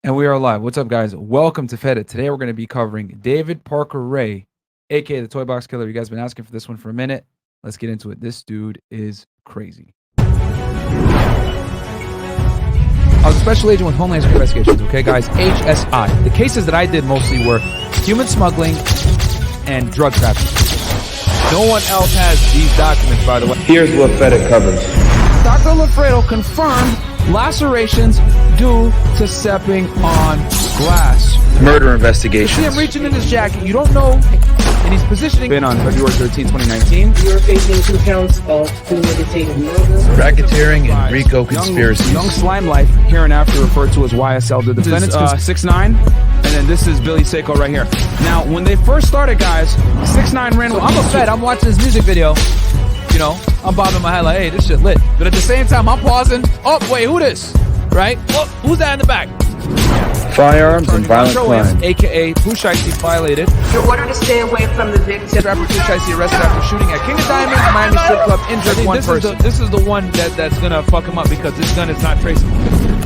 And we are live. What's up, guys? Welcome to Feddit. Today we're going to be covering David Parker Ray, aka the Toybox Killer. You guys have been asking for this one for a minute. Let's get into it. This dude is crazy. I was a special agent with Homeland Security Investigations, okay, guys? HSI. The cases that I did mostly were human smuggling and drug trafficking. No one else has these documents, by the way. Here's what Feddit covers. Dr. Lafredo confirmed lacerations due to stepping on glass. Murder investigations. You see him reaching in his jacket. You don't know, and he's positioning. Been on February 13, 2019. You're facing 2 counts of premeditated murder, Racketeering and RICO conspiracies. Young Slime Life, here and after referred to as YSL. The defendants 6ix9ine, and then this is Billy Seiko right here. Now, when they first started, guys, 6ix9ine ran with. I'm a Fed. I'm watching this music video. You know, I'm bobbing my head like, hey, this shit lit. But at the same time, I'm pausing. Oh, wait, who this? Right? Oh, who's that in the back? Firearms and violent crime. AKA Pushaisi violated. you're ordered to stay away from the victim. Rapper Pushaisi arrested after shooting at King of Diamonds, Miami strip club, injured one person. This is the one that's gonna fuck him up because this gun is not traceable.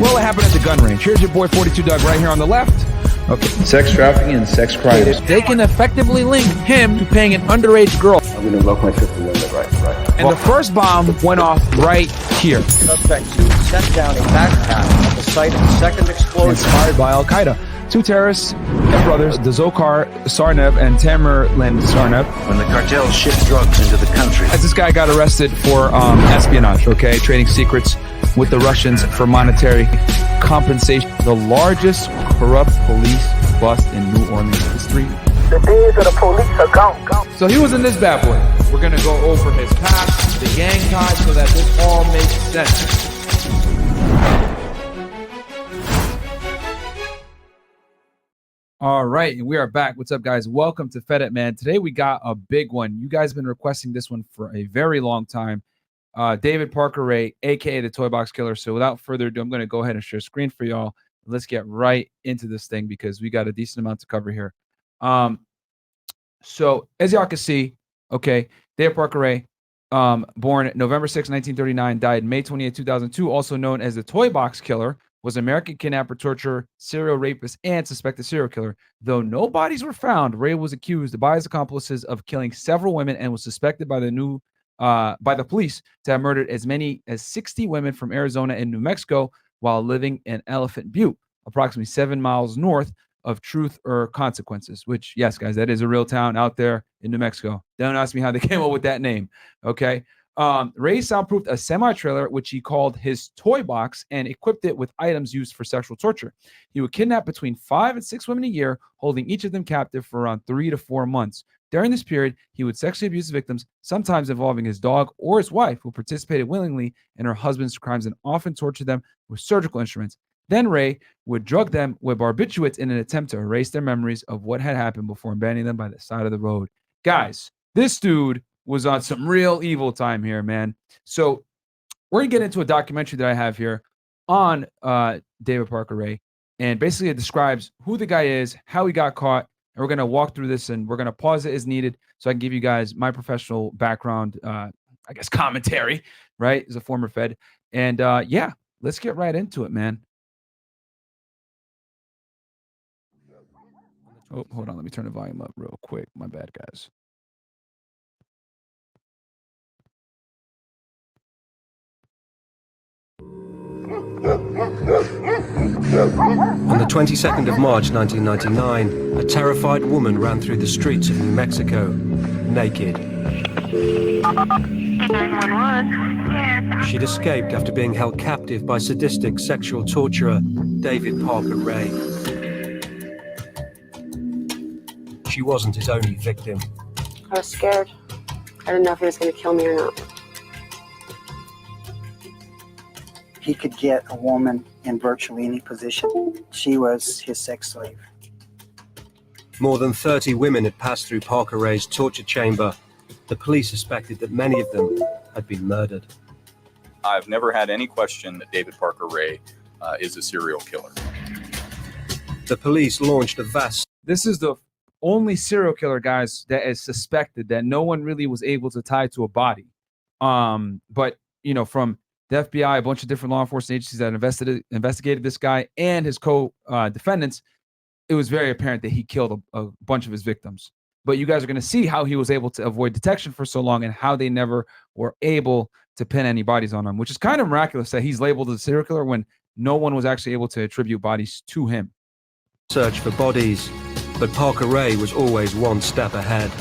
Well, it happened at the gun range. Here's your boy 42 Doug right here on the left. Okay. Sex trafficking and sex crimes. They can effectively link him to paying an underage girl. I'm going to lock my fifth amendment right. And the first bomb went off right here. Suspect 2 set down a backpack at the site of the second explosion. Inspired by Al Qaeda. 2 terrorists and brothers, the Dzhokhar Sarnev and Tamerlan Sarnev. When the cartels ship drugs into the country. As this guy got arrested for espionage, okay, trading secrets with the Russians for monetary compensation. The largest corrupt police bust in New Orleans history. The days of the police are gone. So he was in this bad boy. We're gonna go over his past, the gang ties, so that this all makes sense. All right, and we are back. What's up, guys? Welcome to Feddit, man. Today we got a big one. You guys have been requesting this one for a very long time. David Parker Ray, aka the Toybox Killer. So without further ado, I'm going to go ahead and share screen for y'all. Let's get right into this thing because we got a decent amount to cover here. So as y'all can see, okay, David Parker Ray, born November 6, 1939, died May 28, 2002, also known as the Toybox Killer, was an American kidnapper, torturer, serial rapist, and suspected serial killer. Though no bodies were found, Ray was accused by his accomplices of killing several women and was suspected by the police to have murdered as many as 60 women from Arizona and New Mexico while living in Elephant Butte, approximately 7 miles north of Truth or Consequences, which, yes, guys, that is a real town out there in New Mexico. Don't ask me how they came up with that name, okay? Ray soundproofed a semi-trailer, which he called his toy box, and equipped it with items used for sexual torture. He would kidnap between 5 and 6 women a year, holding each of them captive for around 3 to 4 months. During this period, he would sexually abuse victims, sometimes involving his dog or his wife, who participated willingly in her husband's crimes and often tortured them with surgical instruments. Then Ray would drug them with barbiturates in an attempt to erase their memories of what had happened before abandoning them by the side of the road. Guys, this dude was on some real evil time here, man. So we're going to get into a documentary that I have here on David Parker Ray. And basically it describes who the guy is, how he got caught. And we're going to walk through this and we're going to pause it as needed so I can give you guys my professional background, I guess, commentary, right? As a former Fed. And yeah, let's get right into it, man. Oh, hold on. Let me turn the volume up real quick. My bad, guys. On the 22nd of March 1999, a terrified woman ran through the streets of New Mexico, naked. 911. She'd escaped after being held captive by sadistic sexual torturer David Parker Ray. She wasn't his only victim. I was scared. I didn't know if he was going to kill me or not. He could get a woman in virtually any position. She was his sex slave. More than 30 women had passed through Parker Ray's torture chamber. The police suspected that many of them had been murdered. I've never had any question that David Parker Ray is a serial killer. The police launched a vast... This is the only serial killer, guys, that is suspected that no one really was able to tie to a body. But, you know, from the FBI, a bunch of different law enforcement agencies that investigated this guy and his co-defendants, it was very apparent that he killed a bunch of his victims. But you guys are going to see how he was able to avoid detection for so long and how they never were able to pin any bodies on him, which is kind of miraculous that he's labeled as a serial killer when no one was actually able to attribute bodies to him. Search for bodies, but Parker Ray was always one step ahead.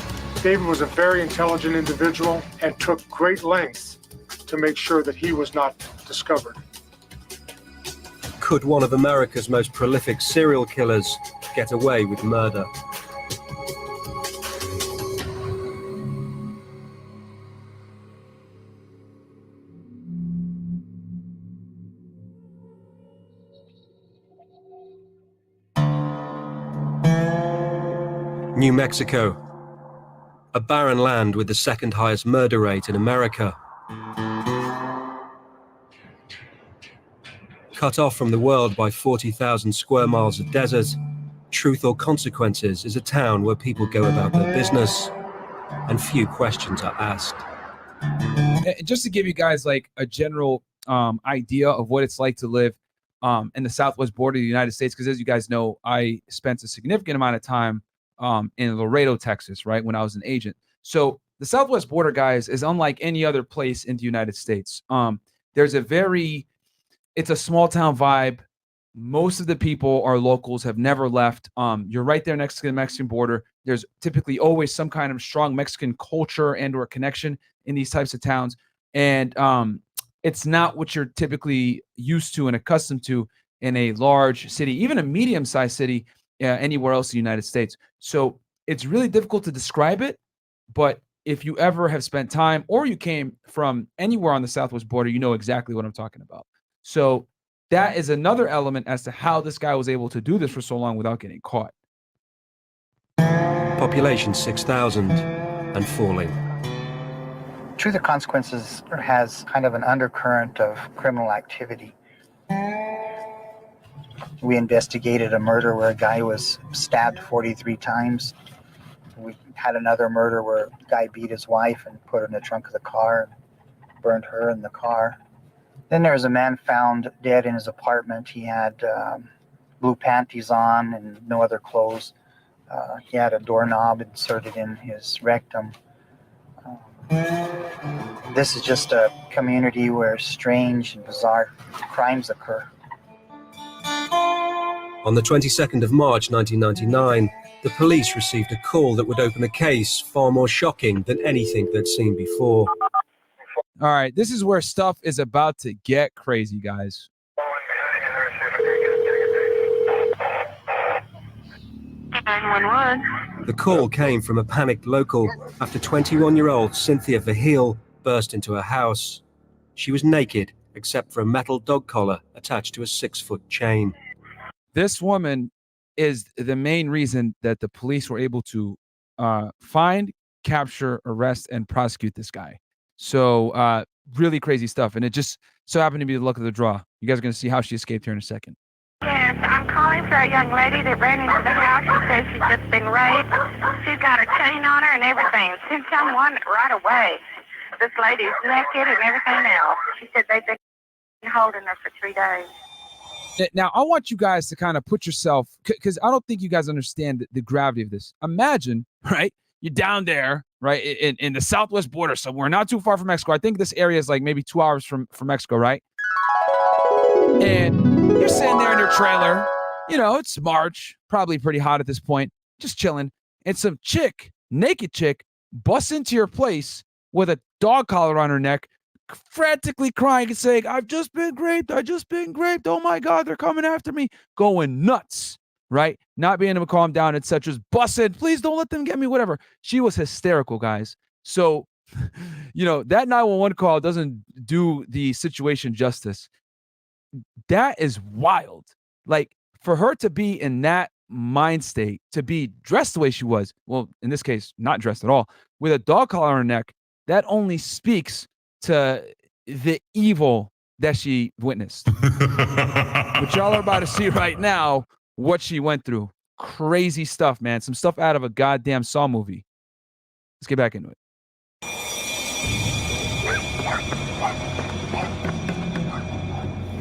David was a very intelligent individual and took great lengths to make sure that he was not discovered. Could one of America's most prolific serial killers get away with murder? New Mexico, a barren land with the second highest murder rate in America. Cut off from the world by 40,000 square miles of desert, Truth or Consequences is a town where people go about their business and few questions are asked. Just to give you guys like a general idea of what it's like to live in the southwest border of the United States, because as you guys know, I spent a significant amount of time in Laredo, Texas, right, when I was an agent. So the southwest border, guys, is unlike any other place in the United States. There's it's a small town vibe. Most of the people are locals, have never left. You're right there next to the Mexican border. There's typically always some kind of strong Mexican culture and or connection in these types of towns. And it's not what you're typically used to and accustomed to in a large city, even a medium-sized city anywhere else in the United States. So it's really difficult to describe it, but if you ever have spent time or you came from anywhere on the southwest border, you know exactly what I'm talking about. So that is another element as to how this guy was able to do this for so long without getting caught. Population 6,000 and falling. Truth or Consequences has kind of an undercurrent of criminal activity. We investigated a murder where a guy was stabbed 43 times. We had another murder where a guy beat his wife and put her in the trunk of the car and burned her in the car. Then there was a man found dead in his apartment. He had blue panties on and no other clothes. He had a doorknob inserted in his rectum. This is just a community where strange and bizarre crimes occur. On the 22nd of March 1999, the police received a call that would open a case far more shocking than anything they'd seen before. All right, this is where stuff is about to get crazy, guys. 911. The call came from a panicked local after 21-year-old Cynthia Verheul burst into her house. She was naked, except for a metal dog collar attached to a 6-foot chain. This woman is the main reason that the police were able to find, capture, arrest, and prosecute this guy. So really crazy stuff. And it just so happened to be the luck of the draw. You guys are going to see how she escaped here in a second. Yes, I'm calling for a young lady that ran into the house. She says she's just been raped. She's got her chain on her and everything. Send someone right away. This lady's naked and everything else. She said they've been holding her for 3 days. Now, I want you guys to kind of put yourself, because I don't think you guys understand the gravity of this. Imagine, right? You're down there, right, in the southwest border somewhere, not too far from Mexico. I think this area is like maybe 2 hours from Mexico, right? And you're sitting there in your trailer. You know, it's March, probably pretty hot at this point, just chilling. And some chick, naked chick, busts into your place with a dog collar on her neck, frantically crying and saying, I've just been raped. Oh my God, they're coming after me. Going nuts, right? Not being able to calm down, etc. Just busted. Please don't let them get me, whatever. She was hysterical, guys. So, you know, that 911 call doesn't do the situation justice. That is wild. Like, for her to be in that mind state, to be dressed the way she was, well, in this case, not dressed at all, with a dog collar on her neck, that only speaks to the evil that she witnessed. But y'all are about to see right now what she went through. Crazy stuff, man. Some stuff out of a goddamn Saw movie. Let's get back into it.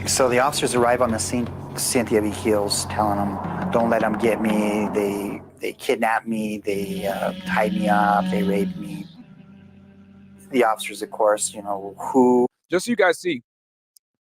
So the officers arrive on the scene. Cynthia Vigil's telling them, "Don't let them get me. They kidnapped me. They tied me up. They raped me." The officers, of course, who. Just so you guys see,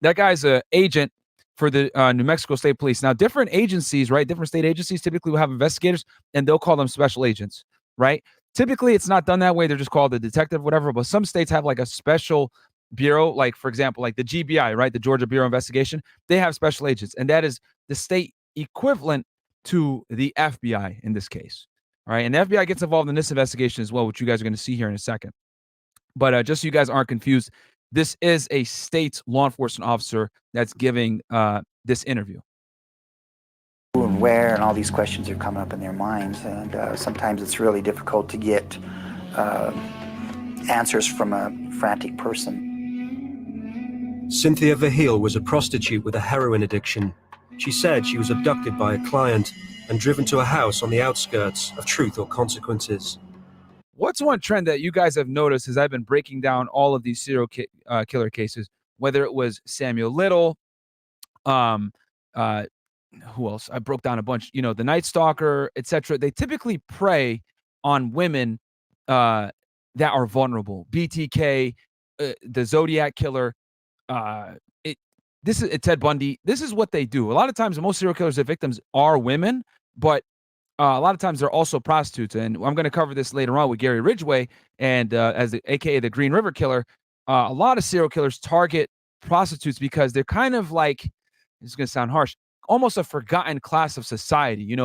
that guy's an agent for the New Mexico State Police. Now, different agencies, right? Different state agencies typically will have investigators, and they'll call them special agents, right? Typically, it's not done that way. They're just called a detective, whatever. But some states have like a special bureau, like for example, like the GBI, right? The Georgia Bureau of Investigation. They have special agents, and that is the state equivalent to the FBI in this case, all right? And the FBI gets involved in this investigation as well, which you guys are going to see here in a second. But just so you guys aren't confused, this is a state law enforcement officer that's giving this interview. Who and where, and all these questions are coming up in their minds, and sometimes it's really difficult to get answers from a frantic person. Cynthia Vigil was a prostitute with a heroin addiction. She said she was abducted by a client and driven to a house on the outskirts of Truth or Consequences. What's one trend that you guys have noticed as I've been breaking down all of these serial killer cases, whether it was Samuel Little, who else? I broke down a bunch, the Night Stalker, etc. They typically prey on women that are vulnerable. BTK, the Zodiac Killer, Ted Bundy. This is what they do. A lot of times, most serial killers, their victims are women, but a lot of times they're also prostitutes, and I'm going to cover this later on with Gary Ridgway, and AKA the Green River Killer. A lot of serial killers target prostitutes because they're kind of like, this is going to sound harsh, almost a forgotten class of society.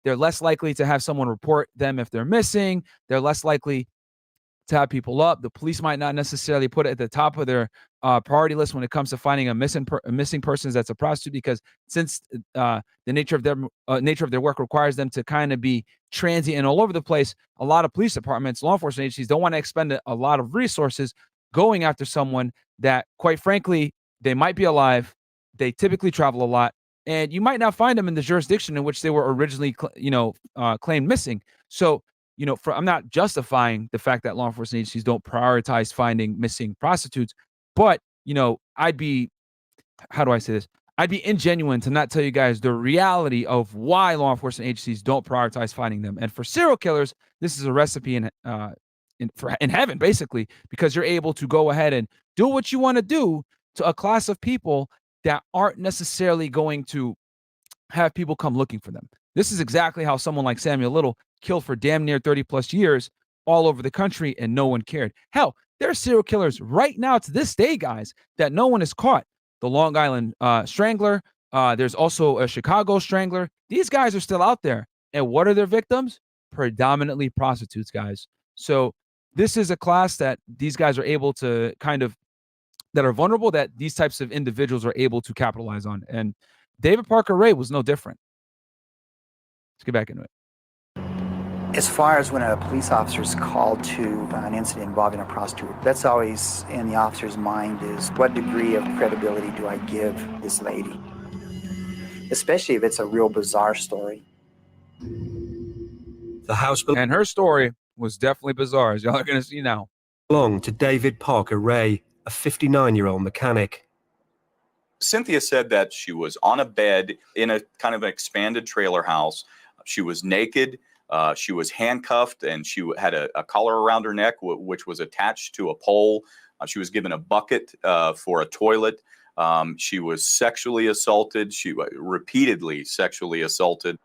They're less likely to have someone report them if they're missing. They're less likely to have people up. The police might not necessarily put it at the top of their priority list when it comes to finding a missing person that's a prostitute, because since the nature of their work requires them to kind of be transient and all over the place, a lot of police departments, law enforcement agencies don't want to expend a lot of resources going after someone that, quite frankly, they might be alive. They typically travel a lot, and you might not find them in the jurisdiction in which they were originally, claimed missing. So, I'm not justifying the fact that law enforcement agencies don't prioritize finding missing prostitutes, but, I'd be ingenuine to not tell you guys the reality of why law enforcement agencies don't prioritize finding them. And for serial killers, this is a recipe in heaven, basically, because you're able to go ahead and do what you want to do to a class of people that aren't necessarily going to have people come looking for them. This is exactly how someone like Samuel Little killed for damn near 30 plus years all over the country, and no one cared. Hell, there are serial killers right now to this day, guys, that no one has caught. The Long Island Strangler. There's also a Chicago Strangler. These guys are still out there. And what are their victims? Predominantly prostitutes, guys. So this is a class that these guys are able to that are vulnerable, that these types of individuals are able to capitalize on. And David Parker Ray was no different. Let's get back into it. As far as when a police officer is called to an incident involving a prostitute, that's always in the officer's mind is, what degree of credibility do I give this lady? Especially if it's a real bizarre story. The house and her story was definitely bizarre, as y'all are going to see now. Belonged to David Parker Ray, a 59-year-old mechanic. Cynthia said that she was on a bed in a kind of an expanded trailer house. She was naked. She was handcuffed, and she had a collar around her neck, which was attached to a pole. She was given a bucket for a toilet. She was sexually assaulted. She repeatedly sexually assaulted.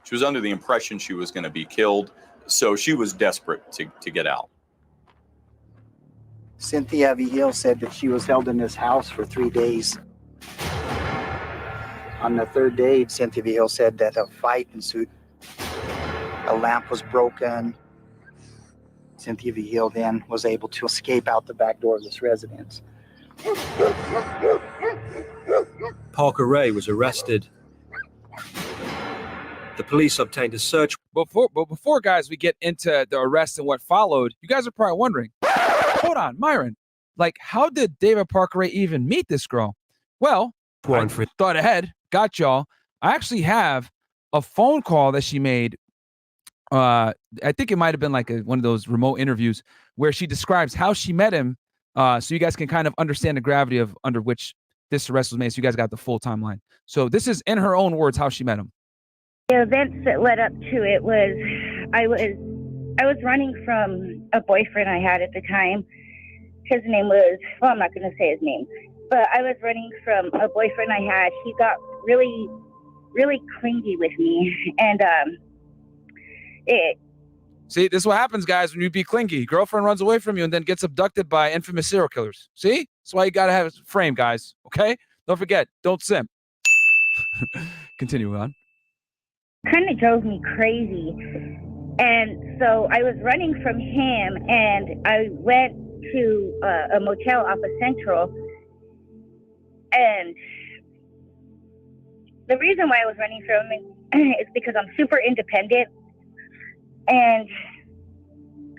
She was under the impression she was going to be killed, so she was desperate to get out. Cynthia Vigil said that she was held in this house for 3 days. On the third day, Cynthia Vigil said that a fight ensued. A lamp was broken. Cynthia Vigil then was able to escape out the back door of this residence. Parker Ray was arrested. The police obtained a search. Before, guys, we get into the arrest and what followed, you guys are probably wondering, hold on, Myron, how did David Parker Ray even meet this girl? Well, I thought ahead, got y'all. I actually have a phone call that she made. I think it might have been one of those remote interviews where she describes how she met him, so you guys can kind of understand the gravity of under which this arrest was made. So you guys got the full timeline. So this is in her own words how she met him. The events that led up to it was I was running from a boyfriend I had at the time. His name was, well, I'm not going to say his name, but I was running from a boyfriend I had. He got really, really clingy with me, and See, this is what happens, guys, when you be clingy. Girlfriend runs away from you and then gets abducted by infamous serial killers. See? That's why you got to have a frame, guys. Okay? Don't forget. Don't simp. Continue on. kind of drove me crazy. And so I was running from him, and I went to a motel off of Central. And the reason why I was running from him is because I'm super independent, and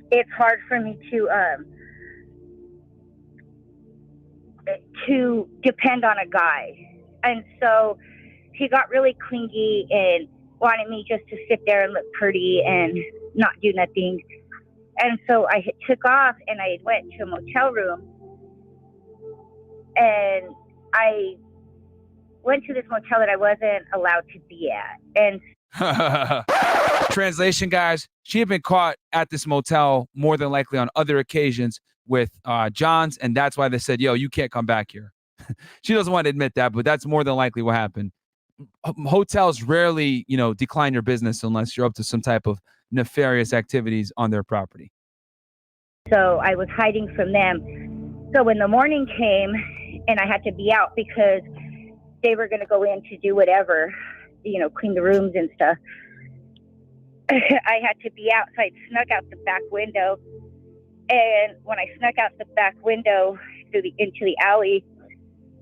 it's hard for me to depend on a guy. And so he got really clingy and wanted me just to sit there and look pretty and not do nothing. And so I took off and I went to a motel room, and I went to this motel that I wasn't allowed to be at. And translation, guys, she had been caught at this motel more than likely on other occasions with Johns, and that's why they said, yo, you can't come back here. She doesn't want to admit that, but that's more than likely what happened. Hotels rarely, decline your business unless you're up to some type of nefarious activities on their property. So I was hiding from them. So when the morning came and I had to be out because they were going to go in to do whatever, clean the rooms and stuff, I had to be out. So I snuck out the back window. And when I snuck out the back window into the alley,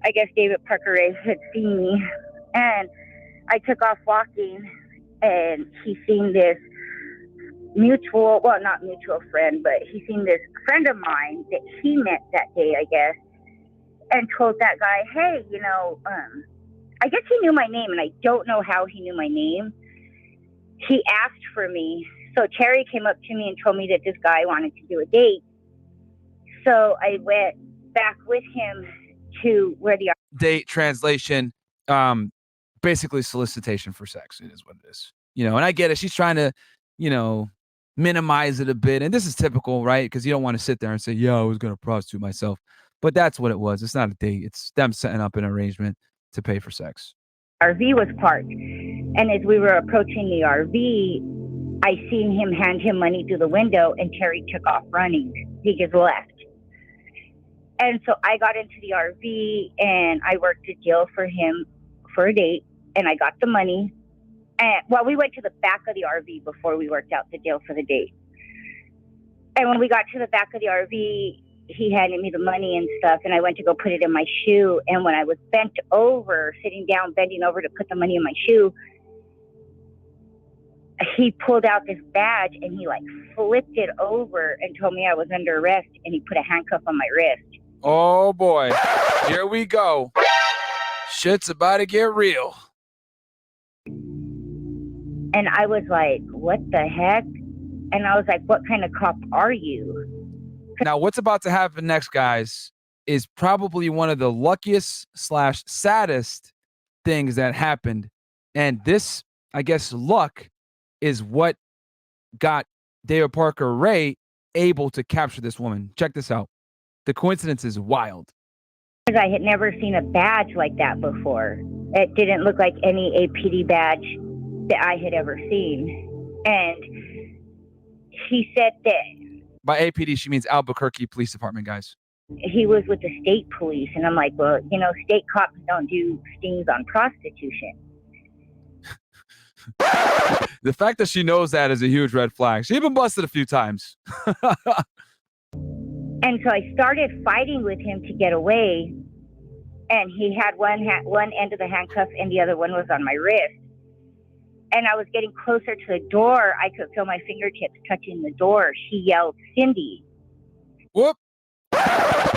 I guess David Parker Ray had seen me. And I took off walking, and he seen this not mutual friend, but he seen this friend of mine that he met that day, I guess, and told that guy, hey, I guess he knew my name, and I don't know how he knew my name. He asked for me. So Terry came up to me and told me that this guy wanted to do a date. So I went back with him to where the date, translation, basically solicitation for sex. It is what it is. And I get it. She's trying to, minimize it a bit. And this is typical, right? Because you don't want to sit there and say, yeah, I was going to prostitute myself. But that's what it was. It's not a date. It's them setting up an arrangement to pay for sex. RV was parked. And as we were approaching the RV, I seen him hand him money through the window, and Terry took off running. He just left. And so I got into the RV, and I worked a deal for him for a date, and I got the money. And we went to the back of the RV before we worked out the deal for the date. And when we got to the back of the RV, he handed me the money and stuff, and I went to go put it in my shoe. And when I was bending over to put the money in my shoe, he pulled out this badge, and he flipped it over and told me I was under arrest, and he put a handcuff on my wrist. Oh boy, here we go. Shit's about to get real. And I was like, what the heck? And I was like, what kind of cop are you? Now, what's about to happen next, guys, is probably one of the luckiest / saddest things that happened. And this, I guess, luck is what got David Parker Ray able to capture this woman. Check this out. The coincidence is wild. I had never seen a badge like that before. It didn't look like any APD badge that I had ever seen. And he said that... By APD, she means Albuquerque Police Department, guys. He was with the state police. And I'm like, well, state cops don't do stings on prostitution. The fact that she knows that is a huge red flag. She's been busted a few times. And so I started fighting with him to get away. And he had one end of the handcuff, and the other one was on my wrist. And I was getting closer to the door. I could feel my fingertips touching the door. She yelled, Cindy. Whoop.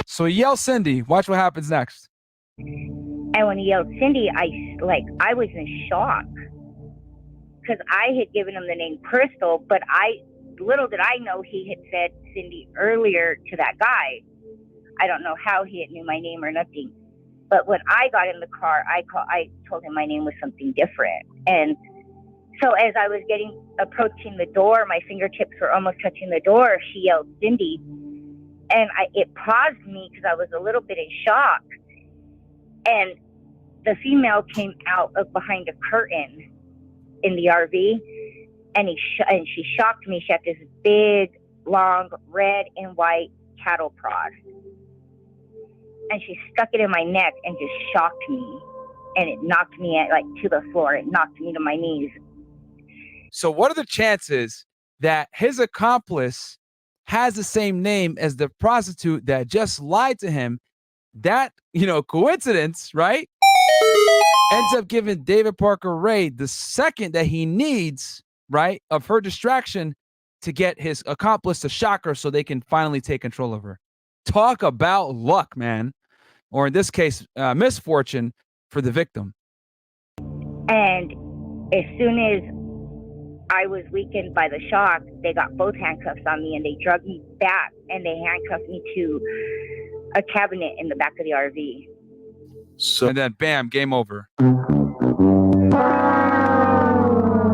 So he yelled Cindy. Watch what happens next. And when he yelled Cindy, I was in shock. Because I had given him the name Crystal, but little did I know he had said Cindy earlier to that guy. I don't know how he knew my name or nothing. But when I got in the car, I told him my name was something different. And so as I was approaching the door, my fingertips were almost touching the door, she yelled, "Cindy." And it paused me because I was a little bit in shock. And the female came out of behind a curtain in the RV, and she shocked me. She had this big, long, red and white cattle prod. And she stuck it in my neck and just shocked me. And it knocked me to the floor. It knocked me to my knees. So what are the chances that his accomplice has the same name as the prostitute that just lied to him? That, coincidence, right? Ends up giving David Parker Ray the second that he needs, right, of her distraction to get his accomplice to shock her so they can finally take control of her. Talk about luck, man. Or in this case, misfortune for the victim. And as soon as I was weakened by the shock, they got both handcuffs on me and they dragged me back and they handcuffed me to a cabinet in the back of the RV. And then bam, game over.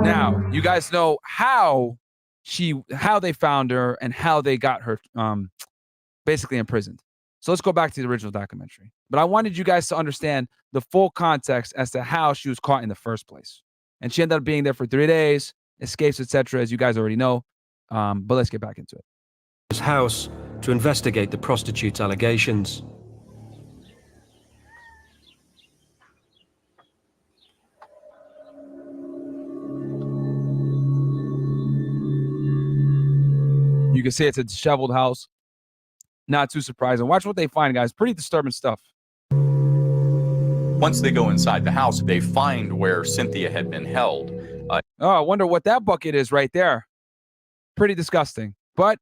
Now, you guys know how they found her and how they got her basically imprisoned. So let's go back to the original documentary. But I wanted you guys to understand the full context as to how she was caught in the first place. And she ended up being there for 3 days, escapes, etc., as you guys already know. But let's get back into it. His house to investigate the prostitute's allegations. You can see it's a disheveled house. Not too surprising. Watch what they find, guys. Pretty disturbing stuff. Once they go inside the house, they find where Cynthia had been held. I wonder what that bucket is right there. Pretty disgusting. But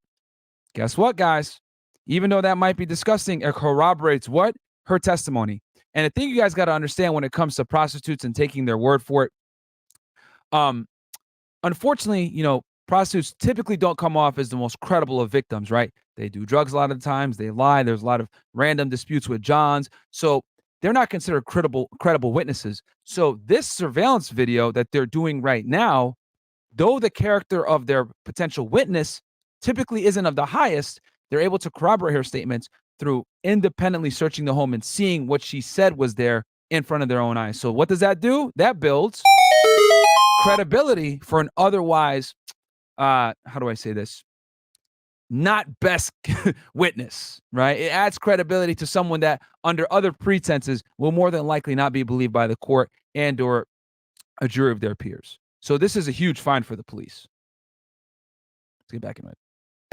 guess what, guys? Even though that might be disgusting, it corroborates what? Her testimony. And the thing you guys got to understand when it comes to prostitutes and taking their word for it, unfortunately, prostitutes typically don't come off as the most credible of victims, right? They do drugs a lot of the times. They lie. There's a lot of random disputes with Johns. So they're not considered credible witnesses. So this surveillance video that they're doing right now, though the character of their potential witness typically isn't of the highest, they're able to corroborate her statements through independently searching the home and seeing what she said was there in front of their own eyes. So what does that do? That builds credibility for an otherwise, how do I say this? Not best witness, right? It adds credibility to someone that under other pretenses will more than likely not be believed by the court and or a jury of their peers. So this is a huge find for the police. Let's get back in it.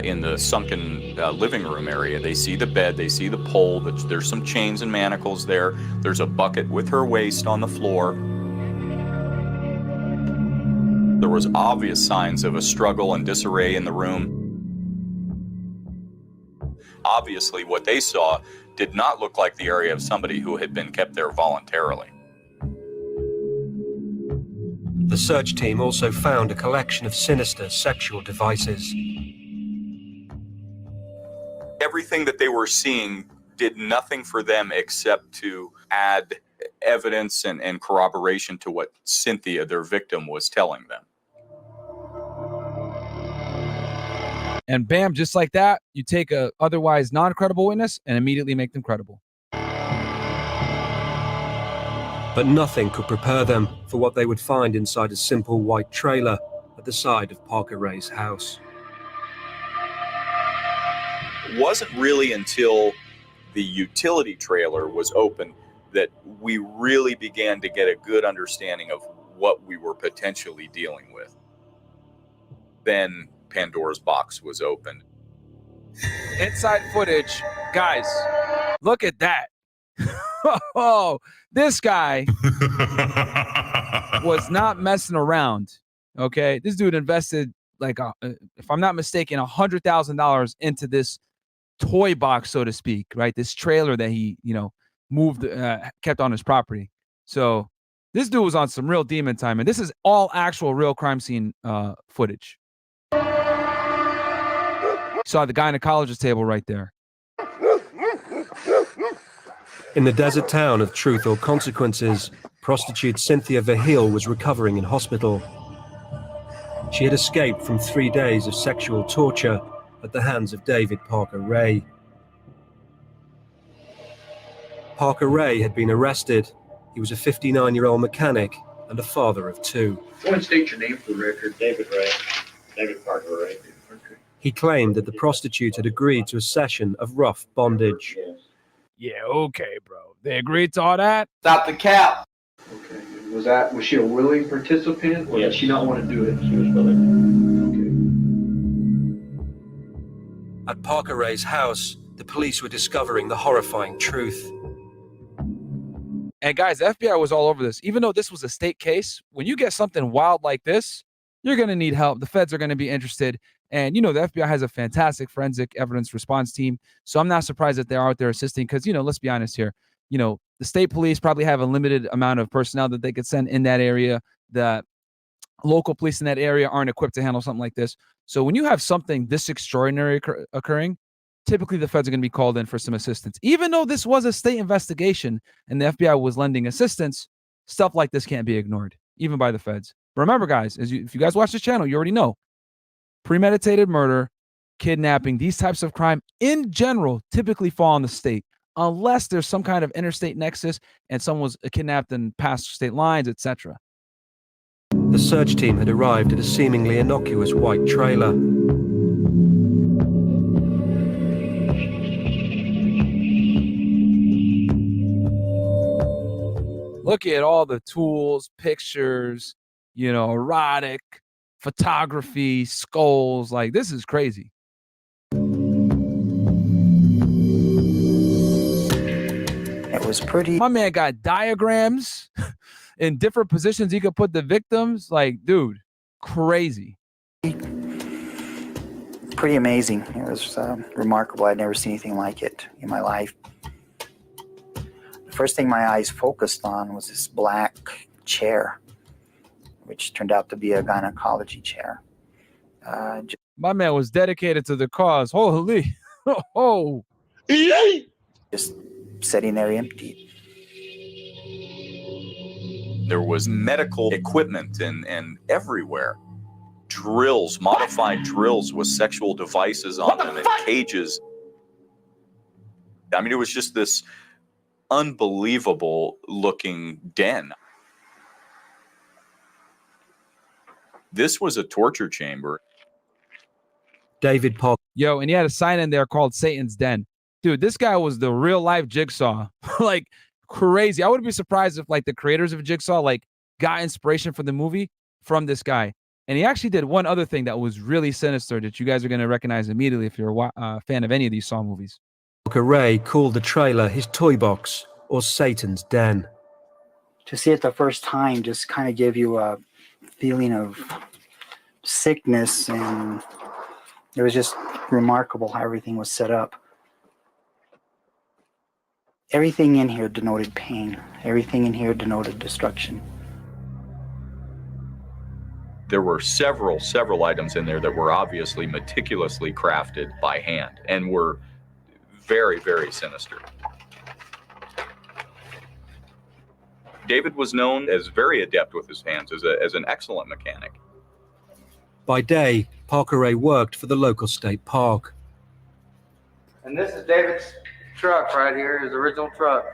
In the sunken living room area, they see the bed, they see the pole, there's some chains and manacles there. There's a bucket with her waist on the floor. There was obvious signs of a struggle and disarray in the room. Obviously, what they saw did not look like the area of somebody who had been kept there voluntarily. The search team also found a collection of sinister sexual devices. Everything that they were seeing did nothing for them except to add evidence and corroboration to what Cynthia, their victim, was telling them. And bam, just like that, you take a otherwise non-credible witness and immediately make them credible. But nothing could prepare them for what they would find inside a simple white trailer at the side of Parker Ray's house. It wasn't really until the utility trailer was opened that we really began to get a good understanding of what we were potentially dealing with. Then Pandora's box was opened. Inside footage, guys, look at that. Oh, this guy was not messing around. Okay, this dude invested if I'm not mistaken, $100,000 into this toy box, so to speak, right? This trailer that he, moved, kept on his property. So this dude was on some real demon time, and this is all actual real crime scene footage. Saw the gynecologist table right there. In the desert town of Truth or Consequences, prostitute Cynthia Verheul was recovering in hospital. She had escaped from 3 days of sexual torture at the hands of David Parker Ray. Parker Ray had been arrested. He was a 59-year-old mechanic and a father of 2. Go and state your name for the record. David Ray. David Parker Ray. Okay. He claimed that the prostitute had agreed to a session of rough bondage. Yeah, okay, bro. They agreed to all that? Stop the cap. Okay. Was she a willing participant, or did she not want to do it? She was willing. At Parker Ray's house, the police were discovering the horrifying truth. And guys, the FBI was all over this. Even though this was a state case, when you get something wild like this, you're going to need help. The feds are going to be interested. And, you know, the FBI has a fantastic forensic evidence response team. So I'm not surprised that they're out there assisting because, you know, let's be honest here. You know, the state police probably have a limited amount of personnel that they could send in that area. The local police in that area aren't equipped to handle something like this. So when you have something this extraordinary occurring, typically the feds are going to be called in for some assistance. Even though this was a state investigation and the FBI was lending assistance, stuff like this can't be ignored, even by the feds. Remember, guys, if you guys watch this channel, you already know, premeditated murder, kidnapping, these types of crime in general typically fall on the state, unless there's some kind of interstate nexus and someone was kidnapped and passed state lines, etc. The search team had arrived at a seemingly innocuous white trailer. Look at all the tools, pictures, you know, erotic, photography, skulls. Like, this is crazy. It was pretty. My man got diagrams in different positions he could put the victims. Like, dude, crazy. Pretty amazing. It was remarkable. I'd never seen anything like it in my life. The first thing my eyes focused on was this black chair, which turned out to be a gynecology chair. My man was dedicated to the cause. Holy. Oh. Just sitting there empty. There was medical equipment and everywhere. Drills, modified drills with sexual devices on them and cages. I mean, it was just this unbelievable looking den. This was a torture chamber. David Parker. Yo, and he had a sign in there called Satan's Den. Dude, this guy was the real life Jigsaw. Like, crazy. I wouldn't be surprised if, like, the creators of Jigsaw, like, got inspiration for the movie from this guy. And he actually did one other thing that was really sinister that you guys are going to recognize immediately if you're a fan of any of these Saw movies. Parker Ray called the trailer his toy box, or Satan's Den. To see it the first time just kind of gave you a feeling of sickness, and it was just remarkable how everything was set up. Everything in here denoted pain. Everything in here denoted destruction. There were several items in there that were obviously meticulously crafted by hand and were very, very sinister. David was known as very adept with his hands, as an excellent mechanic. By day, Parker Ray worked for the local state park. And this is David's truck right here, his original truck.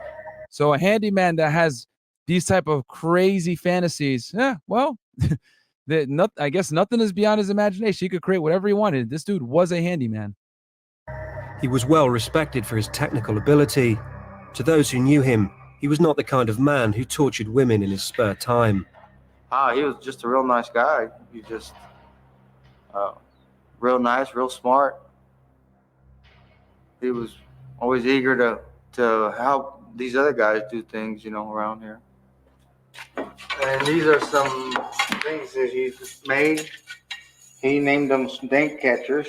So a handyman that has these type of crazy fantasies, well, I guess nothing is beyond his imagination. He could create whatever he wanted. This dude was a handyman. He was well respected for his technical ability. To those who knew him, he was not the kind of man who tortured women in his spare time. He was just a real nice guy. He just real nice, real smart. He was always eager to help these other guys do things, you know, around here. And these are some things that he made. He named them snake catchers.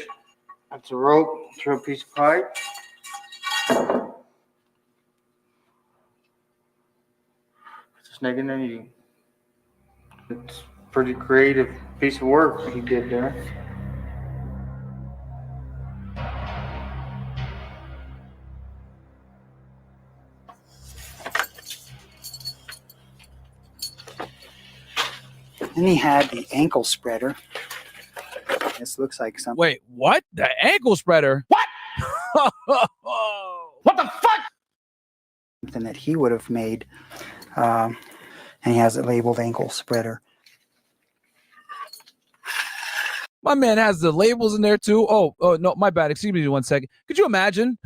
That's a rope through a piece of pipe. It's a snake in there. It's a pretty creative piece of work he did there. Then he had the ankle spreader. This looks like something. Wait, what? The ankle spreader? What? What the fuck? Something that he would have made. And he has it labeled ankle spreader. My man has the labels in there too. Oh, no, my bad. Excuse me 1 second. Could you imagine?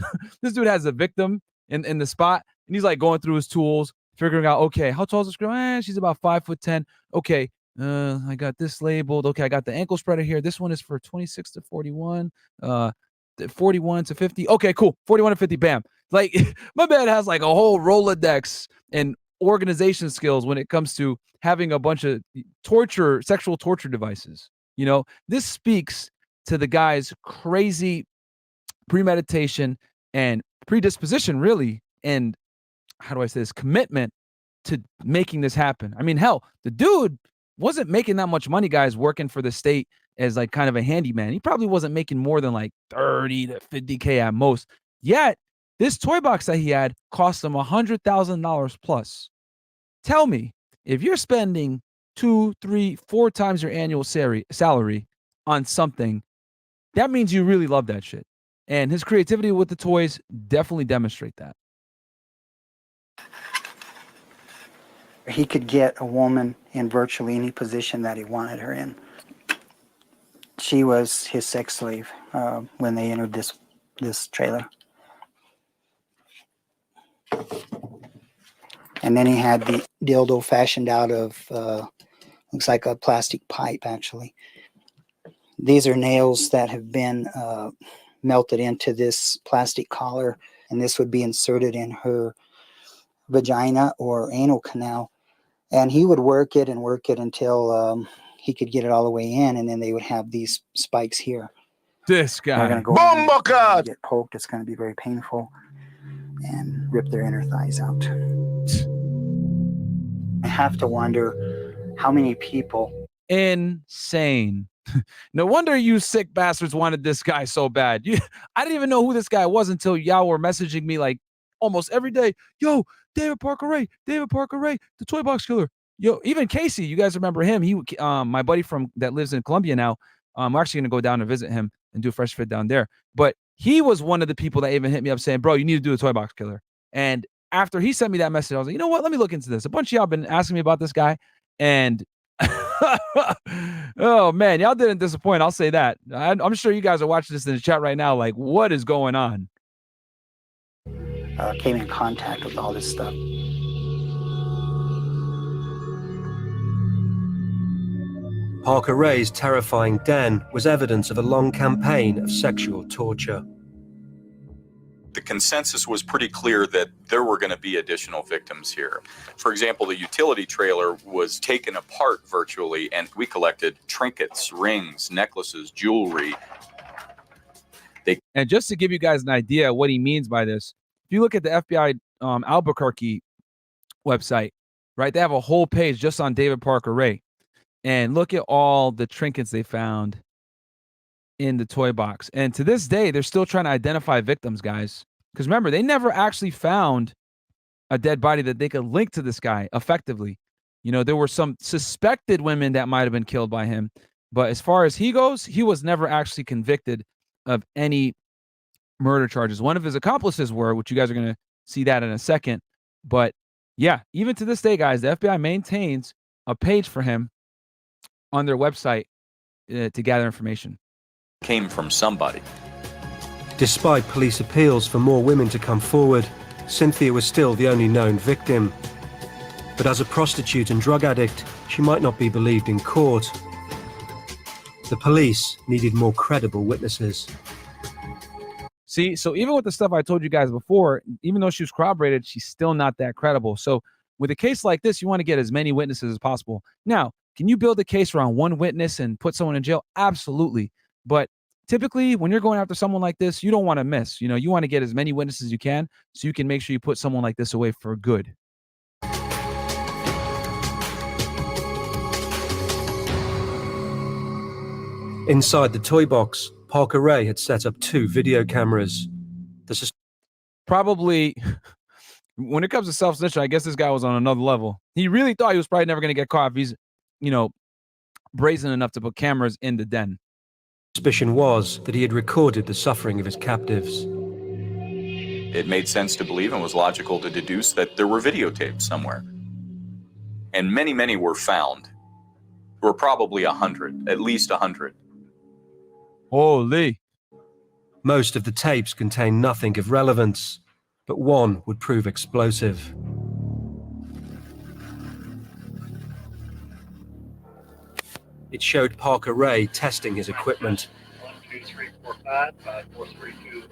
This dude has a victim in the spot, and he's like going through his tools, figuring out, okay, how tall is this girl? She's about 5'10". Okay, I got this labeled. Okay, I got the ankle spreader here. This one is for 26 to 41, 41 to 50. Okay, cool. 41 to 50. Bam. Like my man has like a whole Rolodex and organization skills when it comes to having a bunch of sexual torture devices. You know, this speaks to the guy's crazy premeditation and predisposition, really, and how do I say this, commitment to making this happen. I mean, hell, the dude wasn't making that much money, guys, working for the state as like kind of a handyman. He probably wasn't making more than like 30 to 50K at most. Yet, this toy box that he had cost him $100,000 plus. Tell me, if you're spending 2, 3, 4 times your annual salary on something, that means you really love that shit. And his creativity with the toys definitely demonstrate that. He could get a woman in virtually any position that he wanted her in. She was his sex slave when they entered this trailer. And then he had the dildo fashioned out of, looks like a plastic pipe, actually. These are nails that have been melted into this plastic collar, and this would be inserted in her vagina or anal canal. And he would work it until he could get it all the way in, and then they would have these spikes here. This guy. They're going to go BOMBACLOT! Get poked. It's going to be very painful, and rip their inner thighs out. I have to wonder how many people. Insane. No wonder you sick bastards wanted this guy so bad. I didn't even know who this guy was until y'all were messaging me like almost every day. Yo, David Parker Ray, the Toybox Killer. Yo, even Casey, you guys remember him? He, my buddy that lives in Colombia now. We're actually gonna go down and visit him and do a fresh fit down there. But he was one of the people that even hit me up saying, "Bro, you need to do a Toybox Killer." And after he sent me that message, I was like, you know what? Let me look into this. A bunch of y'all been asking me about this guy, and oh man, y'all didn't disappoint. I'll say that. I'm sure you guys are watching this in the chat right now. Like, what is going on? Came in contact with all this stuff. Parker Ray's terrifying den was evidence of a long campaign of sexual torture. The consensus was pretty clear that there were going to be additional victims here. For example, the utility trailer was taken apart virtually, and we collected trinkets, rings, necklaces, jewelry. And just to give you guys an idea what he means by this, if you look at the FBI Albuquerque website, right, they have a whole page just on David Parker Ray. And look at all the trinkets they found in the toy box. And to this day, they're still trying to identify victims, guys. Because remember, they never actually found a dead body that they could link to this guy effectively. You know, there were some suspected women that might have been killed by him. But as far as he goes, he was never actually convicted of any murder charges. One of his accomplices were, which you guys are going to see that in a second. But yeah, even to this day, guys, the FBI maintains a page for him on their website to gather information. Came from somebody. Despite police appeals for more women to come forward, Cynthia was still the only known victim. But as a prostitute and drug addict, she might not be believed in court. The police needed more credible witnesses. See, so even with the stuff I told you guys before, even though she was corroborated, she's still not that credible. So with a case like this, you want to get as many witnesses as possible. Now, can you build a case around one witness and put someone in jail? Absolutely. But typically, when you're going after someone like this, you don't want to miss. You know, you want to get as many witnesses as you can so you can make sure you put someone like this away for good. Inside the toy box, Parker Ray had set up 2 video cameras. Probably, when it comes to self-snitching, I guess this guy was on another level. He really thought he was probably never going to get caught if he's, you know, brazen enough to put cameras in the den. Suspicion was that he had recorded the suffering of his captives. It made sense to believe and was logical to deduce that there were videotapes somewhere. And many, many were found. There were probably 100, at least 100. Holy. Most of the tapes contained nothing of relevance, but one would prove explosive. It showed Parker Ray testing his equipment. 1, 2, 3, 4, 5, 5, 4, 3, 2,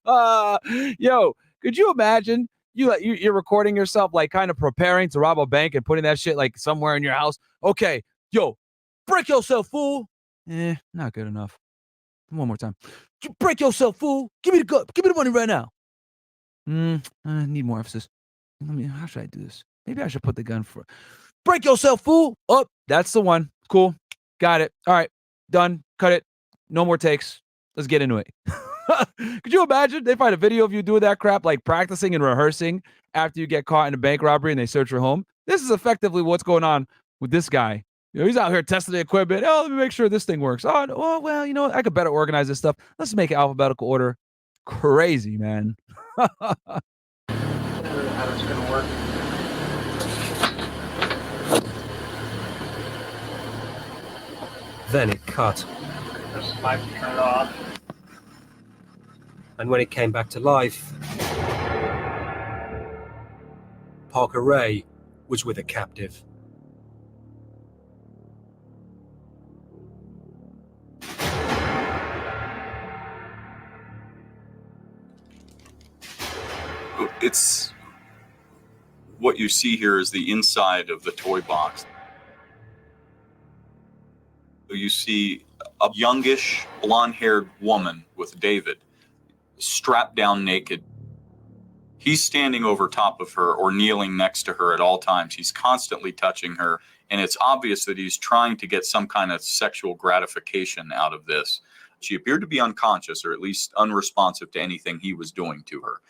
1. Yo, could you imagine you're recording yourself like kind of preparing to rob a bank and putting that shit like somewhere in your house? Okay, yo, break yourself, fool. Not good enough. One more time. Break yourself, fool. Give me the gun. Give me the money right now. I need more emphasis. How should I do this? Maybe I should put the gun for. Break yourself, fool. Oh, that's the one. Cool. Got it. All right. Done. Cut it. No more takes. Let's get into it. Could you imagine? They find a video of you doing that crap, like practicing and rehearsing after you get caught in a bank robbery and they search your home. This is effectively what's going on with this guy. You know, he's out here testing the equipment. Oh, let me make sure this thing works. Oh, well, you know what? I could better organize this stuff. Let's make it alphabetical order. Crazy, man. How it's gonna work. Then it cut. This might turn it off. And when it came back to life, Parker Ray was with a captive. It's what you see here is the inside of the toy box. You see a youngish, blonde-haired woman with David, strapped down naked. He's standing over top of her or kneeling next to her at all times. He's constantly touching her, and it's obvious that he's trying to get some kind of sexual gratification out of this. She appeared to be unconscious, or at least unresponsive to anything he was doing to her.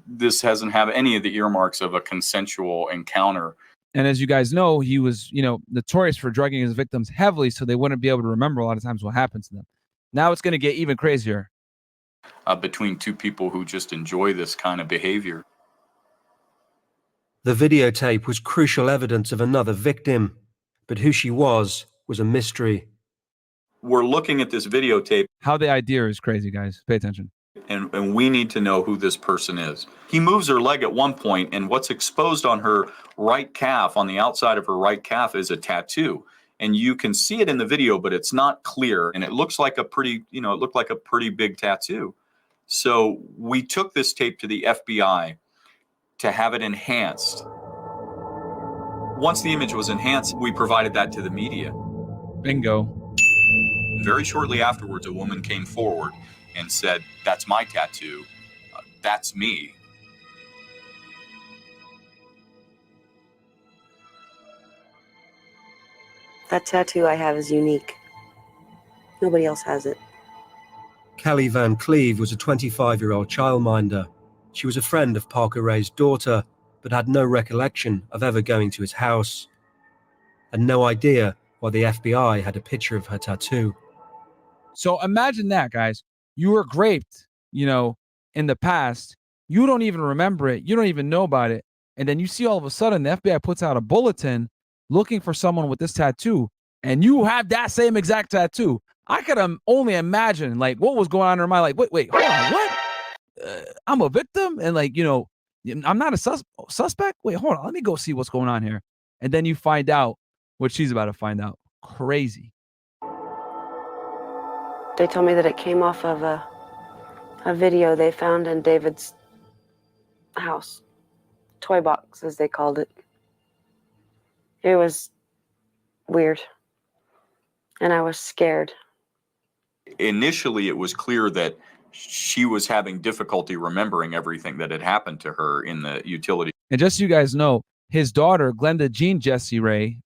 This doesn't have any of the earmarks of a consensual encounter. And as you guys know, he was, notorious for drugging his victims heavily, so they wouldn't be able to remember a lot of times what happened to them. Now it's going to get even crazier. Between two people who just enjoy this kind of behavior. The videotape was crucial evidence of another victim, but who she was a mystery. We're looking at this videotape. How the idea is crazy, guys. Pay attention. And we need to know who this person is. He moves her leg at one point, and what's exposed on her right calf, on the outside of her right calf, is a tattoo. And you can see it in the video, but it's not clear. And it looks like it looked like a pretty big tattoo. So we took this tape to the FBI to have it enhanced. Once the image was enhanced, we provided that to the media. Bingo. Very shortly afterwards, a woman came forward and said, "That's my tattoo. That's me." That tattoo I have is unique. Nobody else has it. Kelly Van Cleve was a 25-year-old childminder. She was a friend of Parker Ray's daughter, but had no recollection of ever going to his house, and no idea why the FBI had a picture of her tattoo. So imagine that, guys. You were raped, in the past. You don't even remember it. You don't even know about it. And then you see all of a sudden the FBI puts out a bulletin looking for someone with this tattoo, and you have that same exact tattoo. I could only imagine, what was going on in her mind. Wait, hold on, what? I'm a victim? And, I'm not a suspect? Wait, hold on. Let me go see what's going on here. And then you find out what she's about to find out. Crazy. They told me that it came off of a video they found in David's house. Toy box, as they called it. It was weird. And I was scared. Initially, it was clear that she was having difficulty remembering everything that had happened to her in the utility. And just so you guys know, his daughter, Glenda Jean Jessie Ray,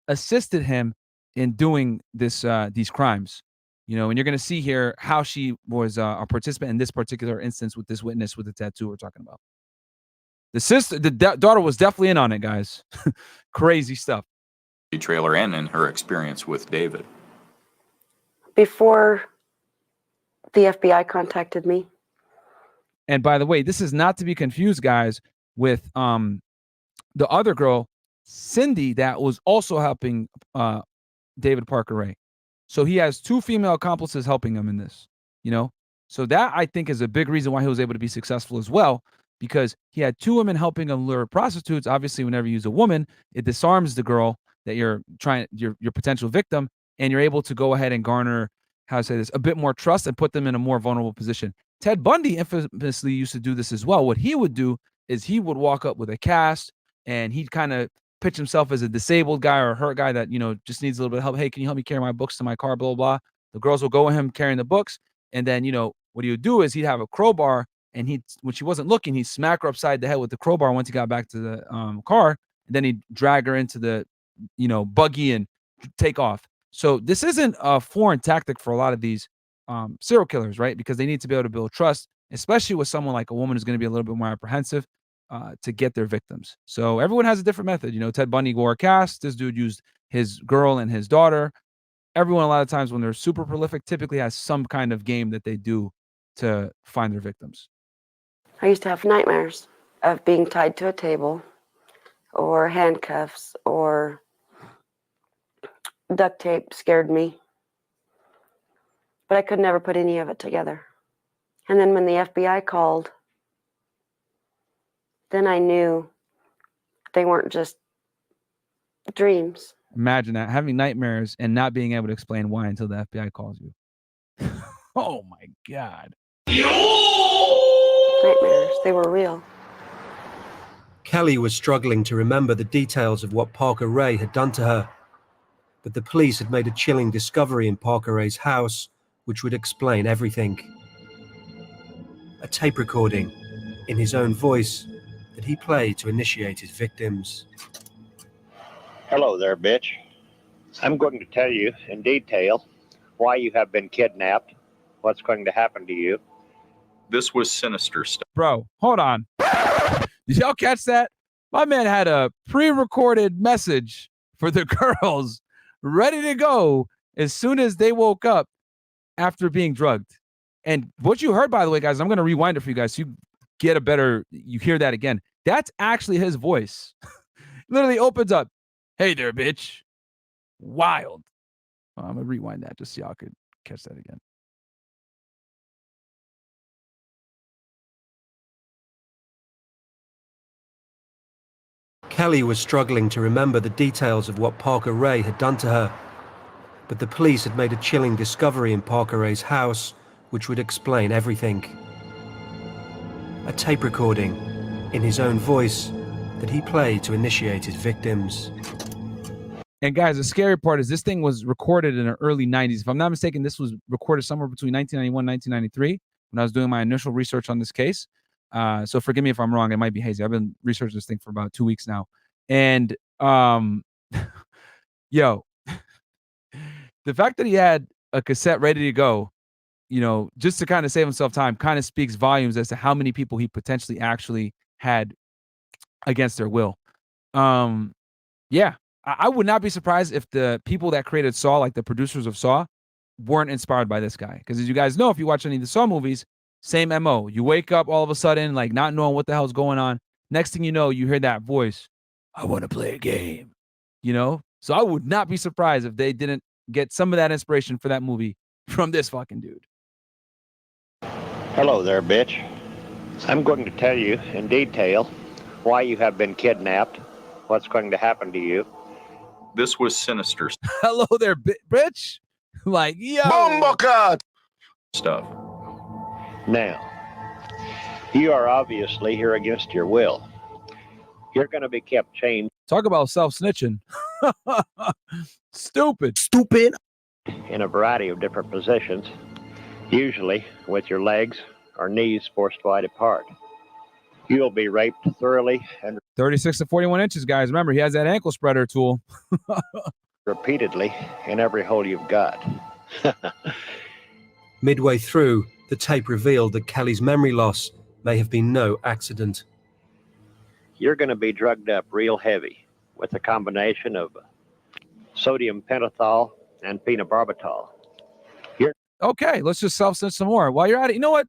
assisted him in doing these crimes. And you're going to see here how she was a participant in this particular instance with this witness with the tattoo we're talking about. The daughter was definitely in on it, guys. Crazy stuff. Trailer and in her experience with David. Before the FBI contacted me. And by the way, this is not to be confused, guys, with the other girl, Cindy, that was also helping David Parker Ray. So he has 2 female accomplices helping him in this, you know? So that, I think, is a big reason why he was able to be successful as well, because he had 2 women helping him lure prostitutes. Obviously, whenever you use a woman, it disarms the girl that you're trying, your potential victim, and you're able to go ahead and garner, how to say this, a bit more trust and put them in a more vulnerable position. Ted Bundy infamously used to do this as well. What he would do is he would walk up with a cast, and he'd kind of pitch himself as a disabled guy or a hurt guy that, you know, just needs a little bit of help. Hey, can you help me carry my books to my car? Blah, blah, blah. The girls will go with him carrying the books. And then, you know, what he would do is he'd have a crowbar, and when she wasn't looking, he'd smack her upside the head with the crowbar once he got back to the car. And then he'd drag her into the, you know, buggy and take off. So this isn't a foreign tactic for a lot of these serial killers, right? Because they need to be able to build trust, especially with someone like a woman who's going to be a little bit more apprehensive to get their victims. So everyone has a different method. You know, Ted Bundy wore a cast. This dude used his girl and his daughter. Everyone, a lot of times when they're super prolific, typically has some kind of game that they do to find their victims. I used to have nightmares of being tied to a table or handcuffs or duct tape scared me. But I could never put any of it together. And then when the FBI called, then I knew they weren't just dreams. Imagine that, having nightmares and not being able to explain why until the FBI calls you. Oh my God. Nightmares, they were real. Kelly was struggling to remember the details of what Parker Ray had done to her, but the police had made a chilling discovery in Parker Ray's house, which would explain everything. A tape recording, in his own voice, that he played to initiate his victims. Hello there, bitch. I'm going to tell you in detail why you have been kidnapped, what's going to happen to you. This was sinister stuff. Bro, hold on. Did y'all catch that? My man had a pre-recorded message for the girls ready to go as soon as they woke up after being drugged. And what you heard, by the way, guys, I'm going to rewind it for you guys so you get you hear that again. That's actually his voice. Literally opens up. Hey there, bitch. Wild. I'm going to rewind that just so y'all could catch that again. Kelly was struggling to remember the details of what Parker Ray had done to her, but the police had made a chilling discovery in Parker Ray's house, which would explain everything. A tape recording, in his own voice, that he played to initiate his victims. And guys, the scary part is this thing was recorded in the early 90s. If I'm not mistaken, this was recorded somewhere between 1991 and 1993 when I was doing my initial research on this case. So forgive me if I'm wrong. It might be hazy. I've been researching this thing for about 2 weeks now. And yo, the fact that he had a cassette ready to go, you know, just to kind of save himself time, kind of speaks volumes as to how many people he potentially actually had against their will. Yeah, I would not be surprised if the people that created Saw, like the producers of Saw, weren't inspired by this guy. Because as you guys know, if you watch any of the Saw movies, same MO. You wake up all of a sudden, like not knowing what the hell's going on. Next thing you know, you hear that voice. I want to play a game. You know? So I would not be surprised if they didn't get some of that inspiration for that movie from this fucking dude. Hello there, bitch. I'm going to tell you in detail why you have been kidnapped, what's going to happen to you. This was sinister Hello there, bitch. Like, yo. BOMBACLOT stuff. Now, you are obviously here against your will. You're going to be kept chained. Talk about self-snitching. Stupid. In a variety of different positions, usually with your legs or knees forced wide apart. You'll be raped thoroughly and 36 to 41 inches, guys. Remember, he has that ankle spreader tool. repeatedly in every hole you've got. Midway through, the tape revealed that Kelly's memory loss may have been no accident. You're going to be drugged up real heavy with a combination of sodium pentothal and phenobarbital. Okay, let's just self-censor some more. While you're at it, you know what,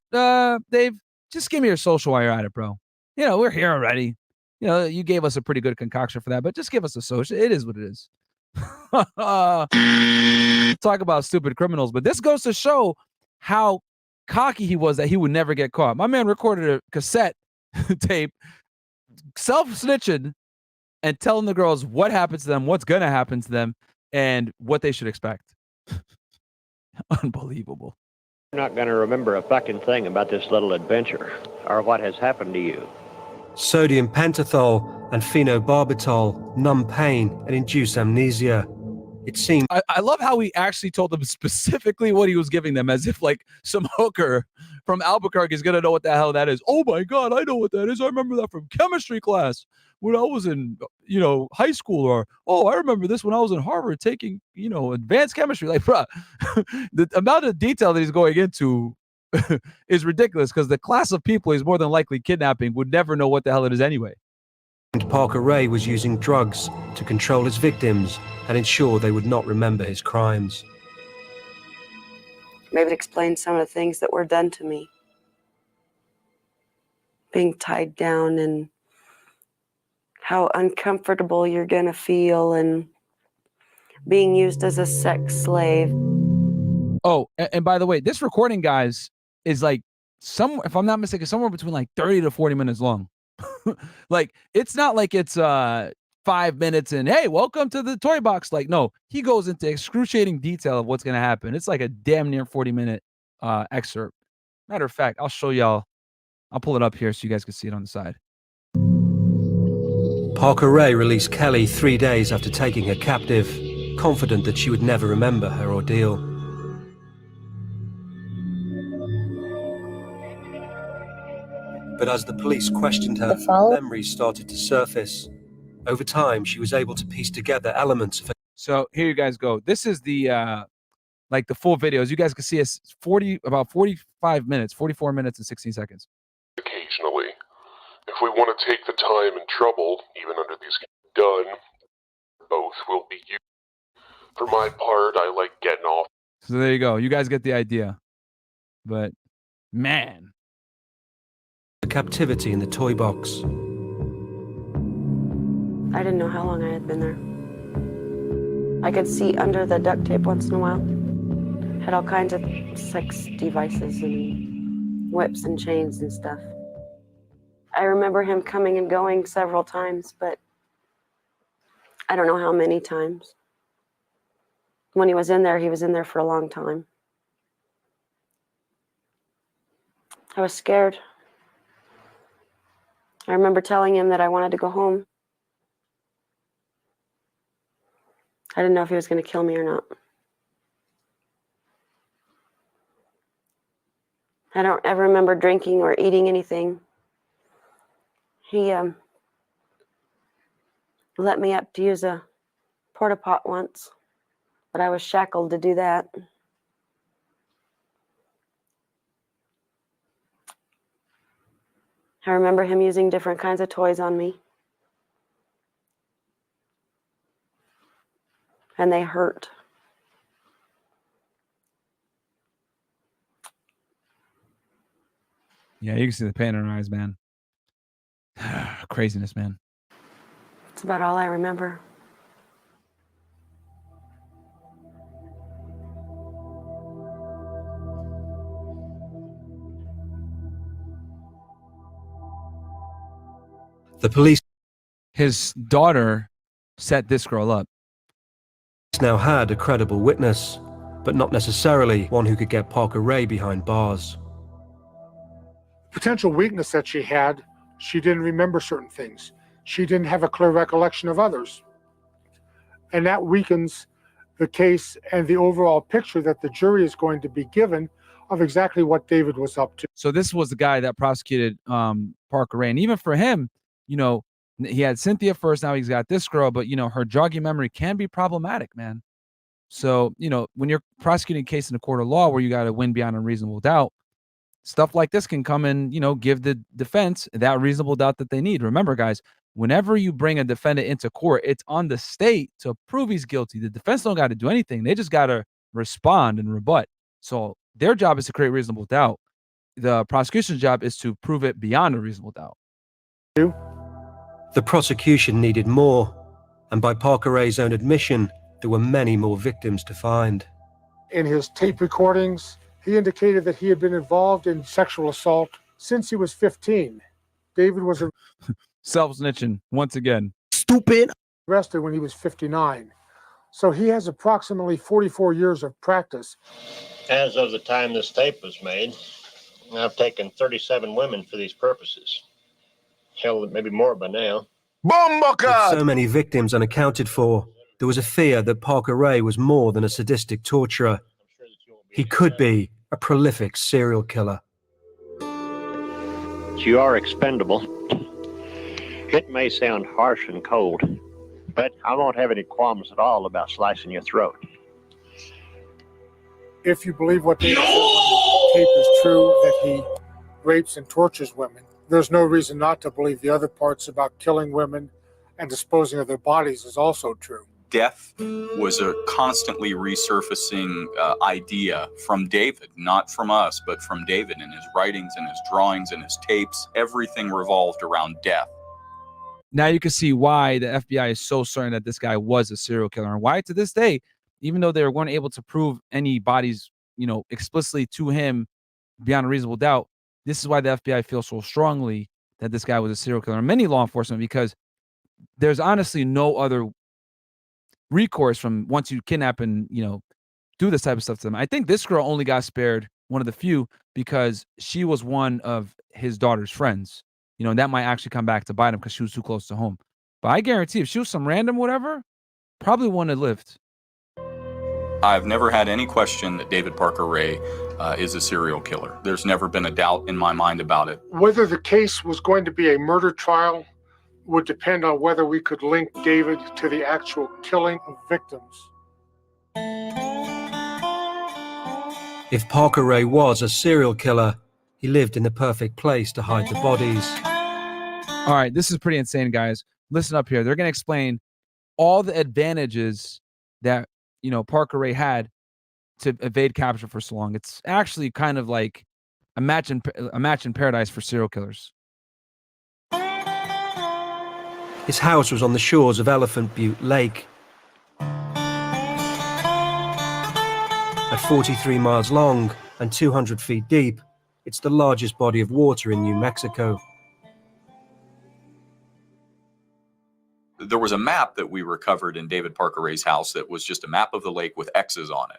Dave? Just give me your social while you're at it, bro. You know, we're here already. You know, you gave us a pretty good concoction for that, but just give us a social. It is what it is. Talk about stupid criminals, but this goes to show how cocky he was that he would never get caught. My man recorded a cassette tape, self-snitching, and telling the girls what happened to them, what's gonna happen to them, and what they should expect. Unbelievable. You're not going to remember a fucking thing about this little adventure or what has happened to you. Sodium pentothal and phenobarbital numb pain and induce amnesia. It seemed. I love how he actually told them specifically what he was giving them, as if like some hooker from Albuquerque is gonna know what the hell that is. Oh my God, I know what that is. I remember that from chemistry class when I was in, you know, high school. Or, oh, I remember this when I was in Harvard taking, you know, advanced chemistry. Like, bruh, the amount of detail that he's going into is ridiculous, because the class of people he's more than likely kidnapping would never know what the hell it is anyway. Parker Ray was using drugs to control his victims and ensure they would not remember his crimes. Maybe it explains some of the things that were done to me. Being tied down and how uncomfortable you're going to feel, and being used as a sex slave. Oh, and by the way, this recording, guys, is like if I'm not mistaken, somewhere between like 30 to 40 minutes long. Like, it's not like it's 5 minutes and hey, welcome to the toy box. Like, no, he goes into excruciating detail of what's going to happen. It's like a damn near 40-minute excerpt. Matter of fact, I'll show y'all. I'll pull it up here so you guys can see it on the side. Parker Ray released Kelly 3 days after taking her captive, confident that she would never remember her ordeal. But as the police questioned her, memories started to surface. Over time, she was able to piece together elements of her. So here you guys go. This is the like the full video. As you guys can see, it's about 45 minutes, 44 minutes and 16 seconds. Occasionally, if we want to take the time and trouble, even under these done, both will be used. For my part, I like getting off. So there you go. You guys get the idea. But man, captivity in the toy box. I didn't know how long I had been there. I could see under the duct tape once in a while. Had all kinds of sex devices and whips and chains and stuff. I remember him coming and going several times, but I don't know how many times. When he was in there for a long time. I was scared. I remember telling him that I wanted to go home. I didn't know if he was going to kill me or not. I don't ever remember drinking or eating anything. He let me up to use a porta pot once, but I was shackled to do that. I remember him using different kinds of toys on me. And they hurt. yeah, you can see the pain in her eyes, man. Craziness, man. That's about all I remember. The police. His daughter set this girl up. Now had a credible witness, but not necessarily one who could get Parker Ray behind bars. Potential weakness that she had, she didn't remember certain things. She didn't have a clear recollection of others. And that weakens the case and the overall picture that the jury is going to be given of exactly what David was up to. So this was the guy that prosecuted Parker Ray. And even for him, you know, he had Cynthia first, now he's got this girl, but, you know, her joggy memory can be problematic, man. So, you know, when you're prosecuting a case in a court of law where you got to win beyond a reasonable doubt, stuff like this can come and, you know, give the defense that reasonable doubt that they need. Remember, guys, whenever you bring a defendant into court, it's on the state to prove he's guilty. The defense don't got to do anything. They just got to respond and rebut. So their job is to create reasonable doubt. The prosecution's job is to prove it beyond a reasonable doubt. The prosecution needed more, and by Parker Ray's own admission, there were many more victims to find. In his tape recordings, he indicated that he had been involved in sexual assault since he was 15. David was Self-snitching once again. Stupid. Arrested when he was 59. So he has approximately 44 years of practice. As of the time this tape was made, I've taken 37 women for these purposes. Hell, maybe more by now. With so many victims unaccounted for, there was a fear that Parker Ray was more than a sadistic torturer. He could be a prolific serial killer. You are expendable. It may sound harsh and cold, but I won't have any qualms at all about slicing your throat. If you believe what David says on the tape is true, that he rapes and tortures women, there's no reason not to believe the other parts about killing women and disposing of their bodies is also true. Death was a constantly resurfacing idea from David, not from us, but from David in his writings and his drawings and his tapes. Everything revolved around death. Now you can see why the FBI is so certain that this guy was a serial killer, and why to this day, even though they weren't able to prove any bodies, explicitly to him beyond a reasonable doubt, this is why the FBI feels so strongly that this guy was a serial killer, and many law enforcement, because there's honestly no other recourse from once you kidnap and do this type of stuff to them. I think this girl only got spared, one of the few, because she was one of his daughter's friends. And that might actually come back to bite him because she was too close to home. But I guarantee if she was some random whatever, probably wouldn't have lived. I've never had any question that David Parker Ray is a serial killer. There's never been a doubt in my mind about it. Whether the case was going to be a murder trial would depend on whether we could link David to the actual killing of victims. If Parker Ray was a serial killer, he lived in the perfect place to hide the bodies. All right, this is pretty insane, guys. Listen up here. They're going to explain all the advantages that, Parker Ray had to evade capture for so long. It's actually kind of like a match in paradise for serial killers. His house was on the shores of Elephant Butte Lake. At 43 miles long and 200 feet deep, it's the largest body of water in New Mexico. There was a map that we recovered in David Parker Ray's house that was just a map of the lake with X's on it.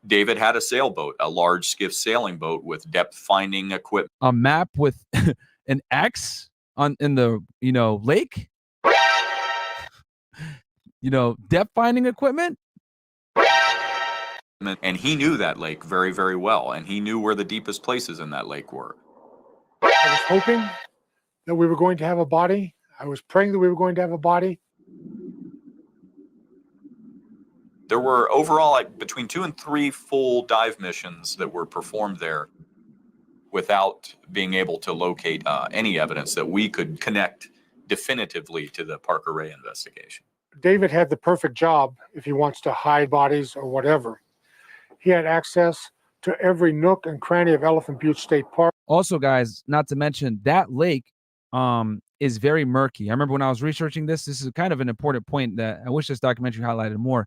David had a sailboat, a large skiff sailing boat with depth finding equipment. A map with an X in the lake? Depth finding equipment? And he knew that lake very, very well, and he knew where the deepest places in that lake were. I was hoping that we were going to have a body. I was praying that we were going to have a body. There were overall between 2 and 3 full dive missions that were performed there without being able to locate any evidence that we could connect definitively to the Parker Ray investigation. David had the perfect job if he wants to hide bodies or whatever. He had access to every nook and cranny of Elephant Butte State Park. Also, guys, not to mention that lake is very murky. I remember when I was researching this is kind of an important point that I wish this documentary highlighted more.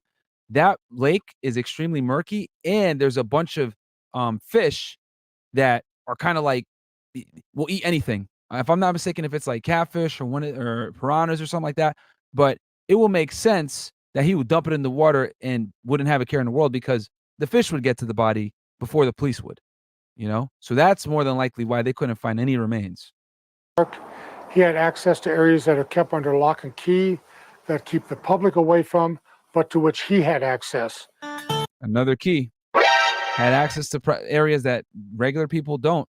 That lake is extremely murky, and there's a bunch of fish that are kind of like will eat anything. If I'm not mistaken, if it's like catfish or piranhas or something like that, but it will make sense that he would dump it in the water and wouldn't have a care in the world because the fish would get to the body before the police would, So that's more than likely why they couldn't find any remains. He had access to areas that are kept under lock and key that keep the public away from, but to which he had access. Another key. Had access to areas that regular people don't.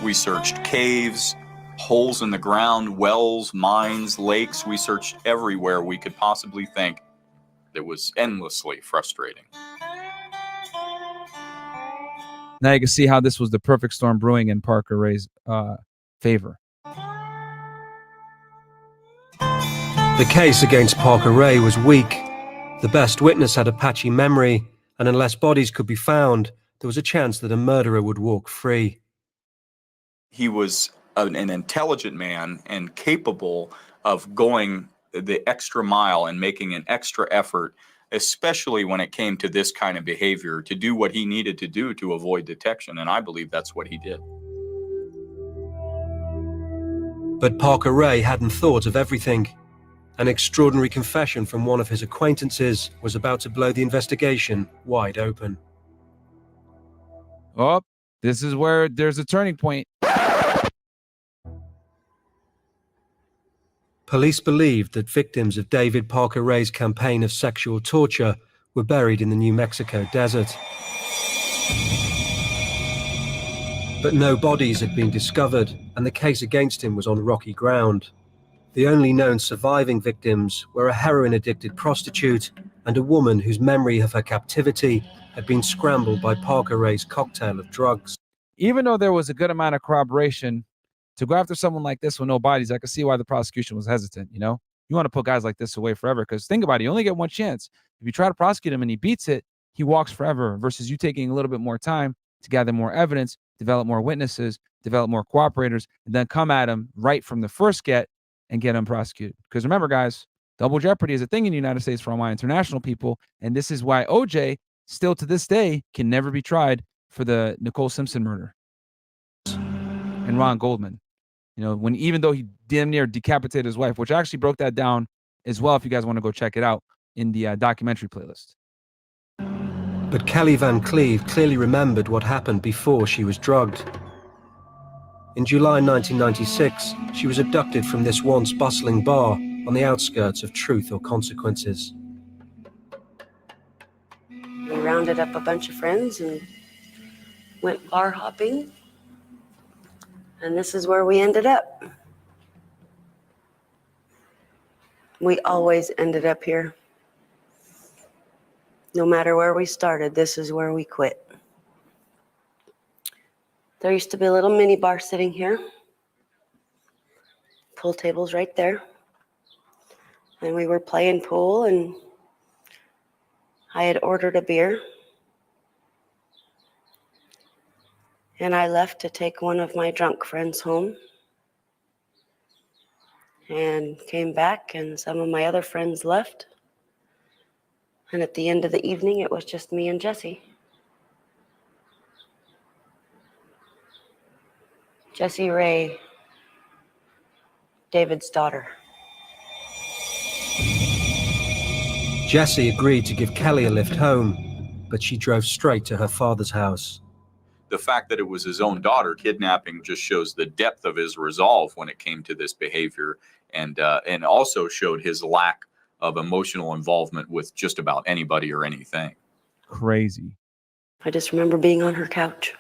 We searched caves, holes in the ground, wells, mines, lakes. We searched everywhere we could possibly think. It was endlessly frustrating. Now you can see how this was the perfect storm brewing in Parker Ray's favor. The case against Parker Ray was weak. The best witness had a patchy memory, and unless bodies could be found, there was a chance that a murderer would walk free. He was an intelligent man and capable of going the extra mile and making an extra effort, especially when it came to this kind of behavior, to do what he needed to do to avoid detection. And I believe that's what he did. But Parker Ray hadn't thought of everything. An extraordinary confession from one of his acquaintances was about to blow the investigation wide open. Oh, this is where there's a turning point. Police believed that victims of David Parker Ray's campaign of sexual torture were buried in the New Mexico desert. But no bodies had been discovered, and the case against him was on rocky ground. The only known surviving victims were a heroin-addicted prostitute and a woman whose memory of her captivity had been scrambled by Parker Ray's cocktail of drugs. Even though there was a good amount of corroboration, to go after someone like this with no bodies, I could see why the prosecution was hesitant, you know? You want to put guys like this away forever, because think about it, you only get one chance. If you try to prosecute him and he beats it, he walks forever, versus you taking a little bit more time to gather more evidence, develop more witnesses, develop more cooperators, and then come at him right from the first get and get him prosecuted. Because remember, guys, double jeopardy is a thing in the United States for all my international people, and this is why OJ, still to this day, can never be tried for the Nicole Simpson murder. And Ron Goldman. You know, even though he damn near decapitated his wife, which I actually broke that down as well, if you guys want to go check it out in the documentary playlist. But Kelly Van Cleve clearly remembered what happened before she was drugged. In July 1996, she was abducted from this once bustling bar on the outskirts of Truth or Consequences. We rounded up a bunch of friends and went bar hopping. And this is where we ended up. We always ended up here. No matter where we started, this is where we quit. There used to be a little mini bar sitting here. Pool tables right there. And we were playing pool, and I had ordered a beer. And I left to take one of my drunk friends home. And came back, and some of my other friends left. And at the end of the evening, it was just me and Jessie. Jessie Ray, David's daughter. Jessie agreed to give Kelly a lift home, but she drove straight to her father's house. The fact that it was his own daughter kidnapping just shows the depth of his resolve when it came to this behavior, and also showed his lack of emotional involvement with just about anybody or anything. Crazy. I just remember being on her couch.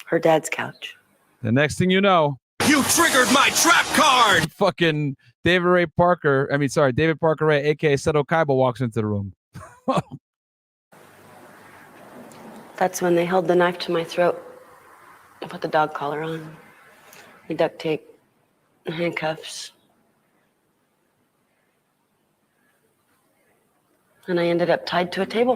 Her dad's couch. The next thing you know, you triggered my trap card! Fucking David Parker Ray, aka Seto Kaiba, walks into the room. That's when they held the knife to my throat and put the dog collar on. The duct tape, the handcuffs. And I ended up tied to a table.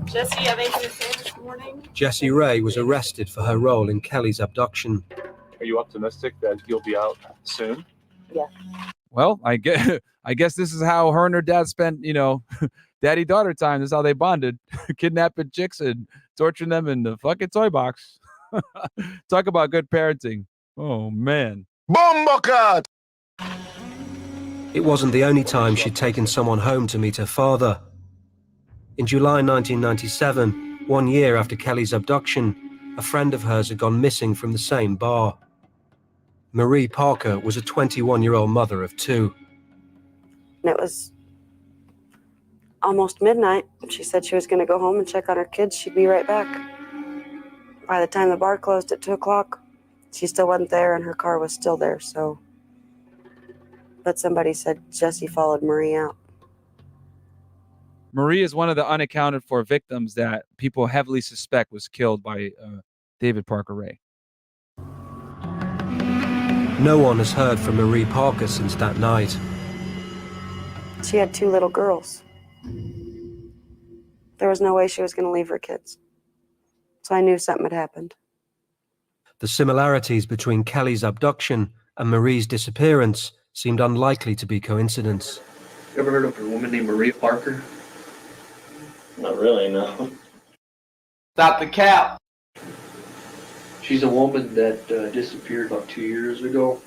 Jesse, you have anything to say this morning? Jessie Ray was arrested for her role in Kelly's abduction. Are you optimistic that he'll be out soon? Yeah. Well, I guess this is how her and her dad spent, daddy-daughter time. This is how they bonded. Kidnapping chicks and torturing them in the fucking toy box. Talk about good parenting. Oh, man. BOMBACLOT! It wasn't the only time she'd taken someone home to meet her father. In July 1997, 1 year after Kelly's abduction, a friend of hers had gone missing from the same bar. Marie Parker was a 21-year-old mother of two. And it was almost midnight. She said she was going to go home and check on her kids. She'd be right back. By the time the bar closed at 2 o'clock, she still wasn't there, and her car was still there, so. But somebody said Jessie followed Marie out. Marie is one of the unaccounted for victims that people heavily suspect was killed by David Parker Ray. No one has heard from Marie Parker since that night. She had 2 little girls. There was no way she was going to leave her kids. So I knew something had happened. The similarities between Kelly's abduction and Marie's disappearance seemed unlikely to be coincidence. You ever heard of a woman named Marie Parker? Not really, no. Stop the cap! She's a woman that disappeared about 2 years ago.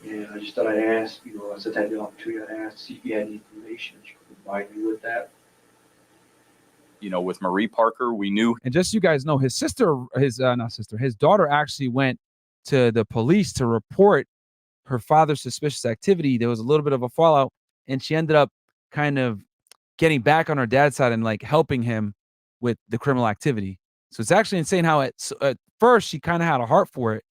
And I just thought I'd ask, since I had the opportunity, I'd ask to see if you had any information that you could provide me with that. With Marie Parker, we knew. And just so you guys know, his daughter actually went to the police to report her father's suspicious activity. There was a little bit of a fallout, and she ended up kind of getting back on her dad's side and like helping him with the criminal activity. So it's actually insane how at first she kind of had a heart for it,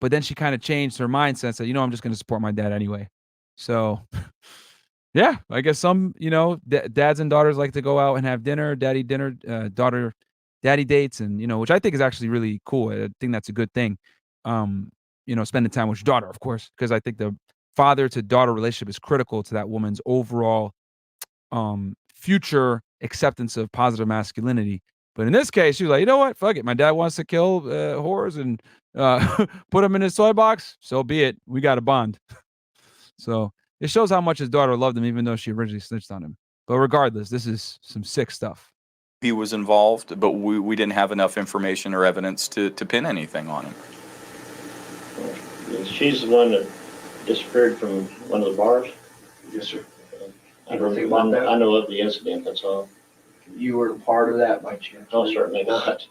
but then she kind of changed her mindset and said, I'm just going to support my dad anyway. So yeah, I guess some, dads and daughters like to go out and have dinner, daddy dates, and, which I think is actually really cool. I think that's a good thing. Spending time with your daughter, of course, because I think the father to daughter relationship is critical to that woman's overall future acceptance of positive masculinity. But in this case, she was like, you know what? Fuck it. My dad wants to kill whores and put them in his toy box. So be it. We got a bond. So it shows how much his daughter loved him, even though she originally snitched on him. But regardless, this is some sick stuff. He was involved, but we didn't have enough information or evidence to pin anything on him. She's the one that disappeared from one of the bars? Yes, sir. I know of the incident, that's all. You were a part of that by chance? No, certainly not.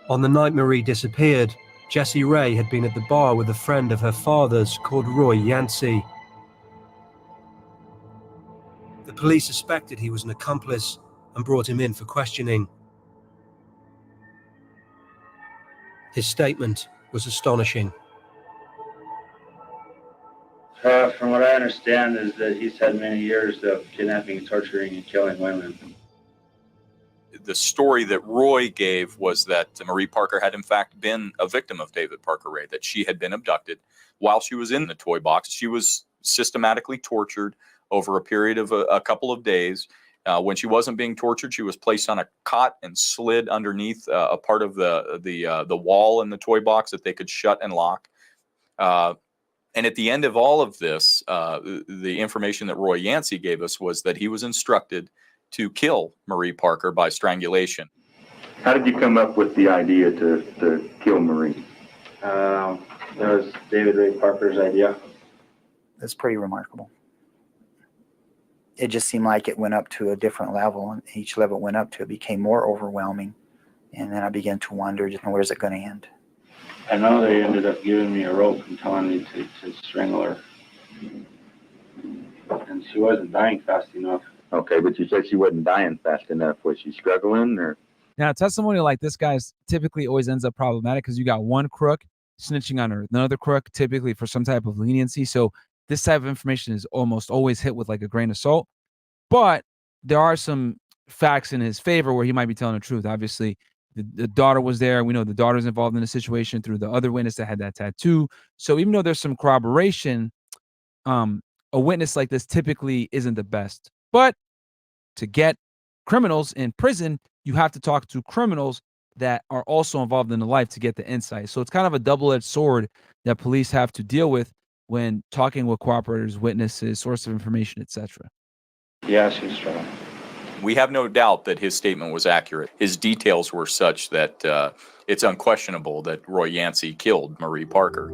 On the night Marie disappeared, Jessie Ray had been at the bar with a friend of her father's called Roy Yancey. The police suspected he was an accomplice and brought him in for questioning. His statement was astonishing. From what I understand is that he's had many years of kidnapping, torturing, and killing women. The story that Roy gave was that Marie Parker had in fact been a victim of David Parker Ray, that she had been abducted while she was in the toy box. She was systematically tortured over a period of a couple of days. When she wasn't being tortured, she was placed on a cot and slid underneath a part of the wall in the toy box that they could shut and lock. And at the end of all of this, the information that Roy Yancey gave us was that he was instructed to kill Marie Parker by strangulation. How did you come up with the idea to kill Marie? That was David Ray Parker's idea. That's pretty remarkable. It just seemed like it went up to a different level, and each level it went up to, it became more overwhelming. And then I began to wonder, where's it going to end? I know they ended up giving me a rope and telling me to strangle her. And she wasn't dying fast enough. Okay, but you said she wasn't dying fast enough. Was she struggling or? Now, testimony like this guy's typically always ends up problematic because you got one crook snitching on another crook, typically for some type of leniency. So this type of information is almost always hit with like a grain of salt. But there are some facts in his favor where he might be telling the truth. Obviously, the daughter was there. We know the daughter's involved in the situation through the other witness that had that tattoo. So even though there's some corroboration, a witness like this typically isn't the best. But to get criminals in prison, you have to talk to criminals that are also involved in the life to get the insight. So it's kind of a double-edged sword that police have to deal with when talking with cooperators, witnesses, source of information, etc. Yeah, she's strong. We have no doubt that his statement was accurate. His details were such that it's unquestionable that Roy Yancey killed Marie Parker.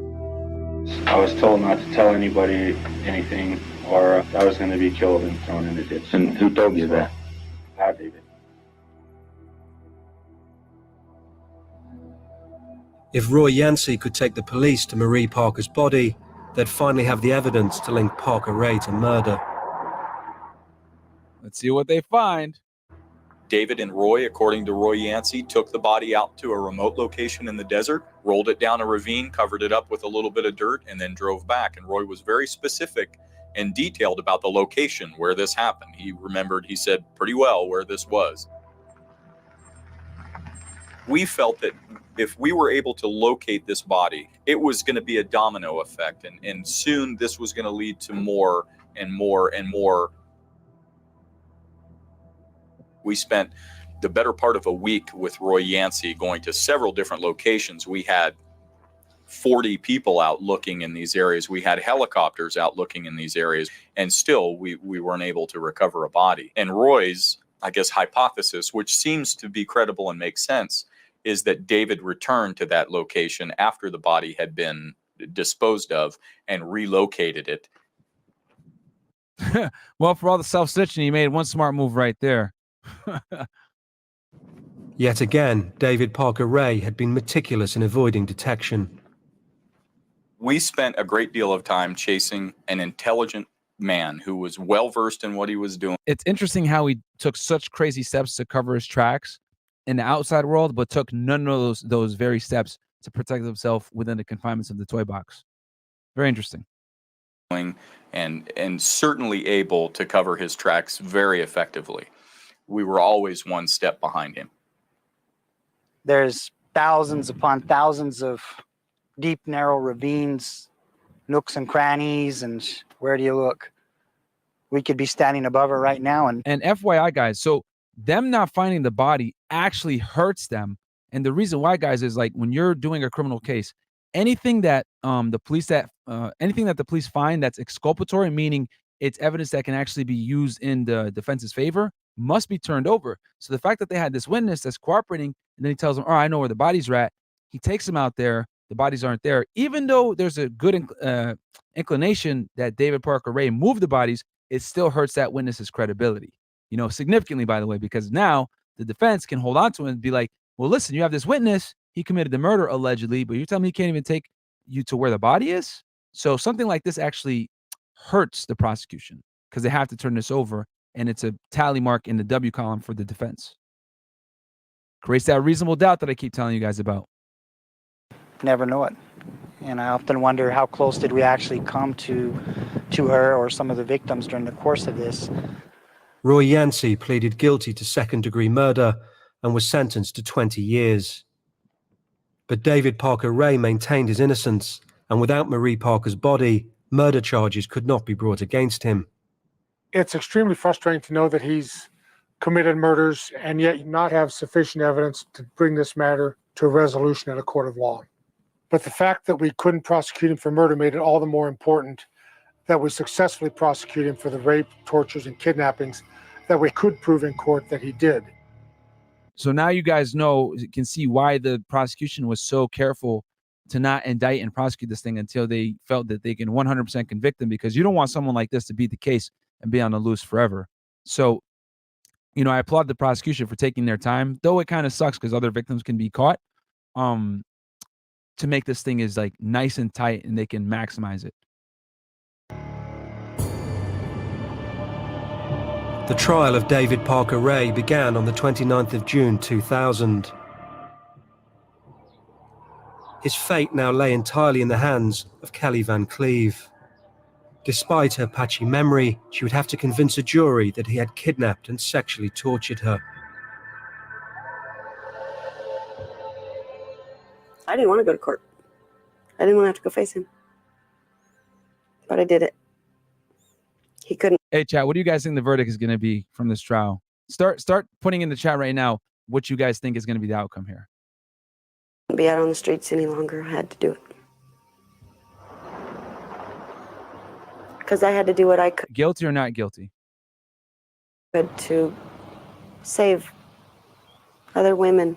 I was told not to tell anybody anything, or I was going to be killed and thrown in the ditch. And who told you that? David. If Roy Yancey could take the police to Marie Parker's body, they'd finally have the evidence to link Parker Ray to murder. Let's see what they find. David and Roy, according to Roy Yancey, took the body out to a remote location in the desert, rolled it down a ravine, covered it up with a little bit of dirt, and then drove back. And Roy was very specific and detailed about the location where this happened. He remembered, he said pretty well where this was. We felt that if we were able to locate this body, it was going to be a domino effect. And soon this was going to lead to more and more and more. We spent the better part of a week with Roy Yancey going to several different locations. We had 40 people out looking in these areas. We had helicopters out looking in these areas, and still we weren't able to recover a body. And Roy's, I guess, hypothesis, which seems to be credible and makes sense, is that David returned to that location after the body had been disposed of and relocated it. Well, for all the self-stitching, he made one smart move right there. Yet again, David Parker Ray had been meticulous in avoiding detection. We spent a great deal of time chasing an intelligent man who was well-versed in what he was doing. It's interesting how he took such crazy steps to cover his tracks in the outside world, but took none of those very steps to protect himself within the confinements of the toy box. Very interesting. And certainly able to cover his tracks very effectively. We were always one step behind him. There's thousands upon thousands of deep, narrow ravines, nooks and crannies, and where do you look? We could be standing above it right now. And FYI, guys, so them not finding the body actually hurts them. And the reason why, guys, is like when you're doing a criminal case, anything that the police find that's exculpatory, meaning it's evidence that can actually be used in the defense's favor, must be turned over. So the fact that they had this witness that's cooperating, and then he tells them, "Oh, I know where the bodies are at." He takes them out there. The bodies aren't there. Even though there's a good inclination that David Parker Ray moved the bodies, it still hurts that witness's credibility. You know, significantly, by the way, because now the defense can hold on to it and be like, "Well, listen, you have this witness. He committed the murder allegedly, but you're telling me he can't even take you to where the body is?" So something like this actually hurts the prosecution because they have to turn this over, and it's a tally mark in the W column for the defense. Creates that reasonable doubt that I keep telling you guys about. never know it. And I often wonder how close did we actually come to her or some of the victims during the course of this. Roy Yancey pleaded guilty to second-degree murder and was sentenced to 20 years. But David Parker Ray maintained his innocence, and without Marie Parker's body, murder charges could not be brought against him. It's extremely frustrating to know that he's committed murders and yet not have sufficient evidence to bring this matter to a resolution in a court of law. But the fact that we couldn't prosecute him for murder made it all the more important that we successfully prosecute him for the rape, tortures, and kidnappings that we could prove in court that he did. So now you guys know, you can see why the prosecution was so careful to not indict and prosecute this thing until they felt that they can 100% convict him, because you don't want someone like this to beat the case and be on the loose forever. So, you know, I applaud the prosecution for taking their time, though it kind of sucks because other victims can be caught, to make this thing is like nice and tight and they can maximize it. The trial of David Parker Ray began on the 29th of June 2000. His fate now lay entirely in the hands of Kelly Van Cleve. Despite her patchy memory, she would have to convince a jury that he had kidnapped and sexually tortured her. I didn't want to go to court. I didn't want to have to go face him. But I did it. He couldn't. Hey, chat, what do you guys think the verdict is going to be from this trial? Start putting in the chat right now what you guys think is going to be the outcome here. Be out on the streets any longer. I had to do it. Because I had to do what I could. Guilty or not guilty? To save other women.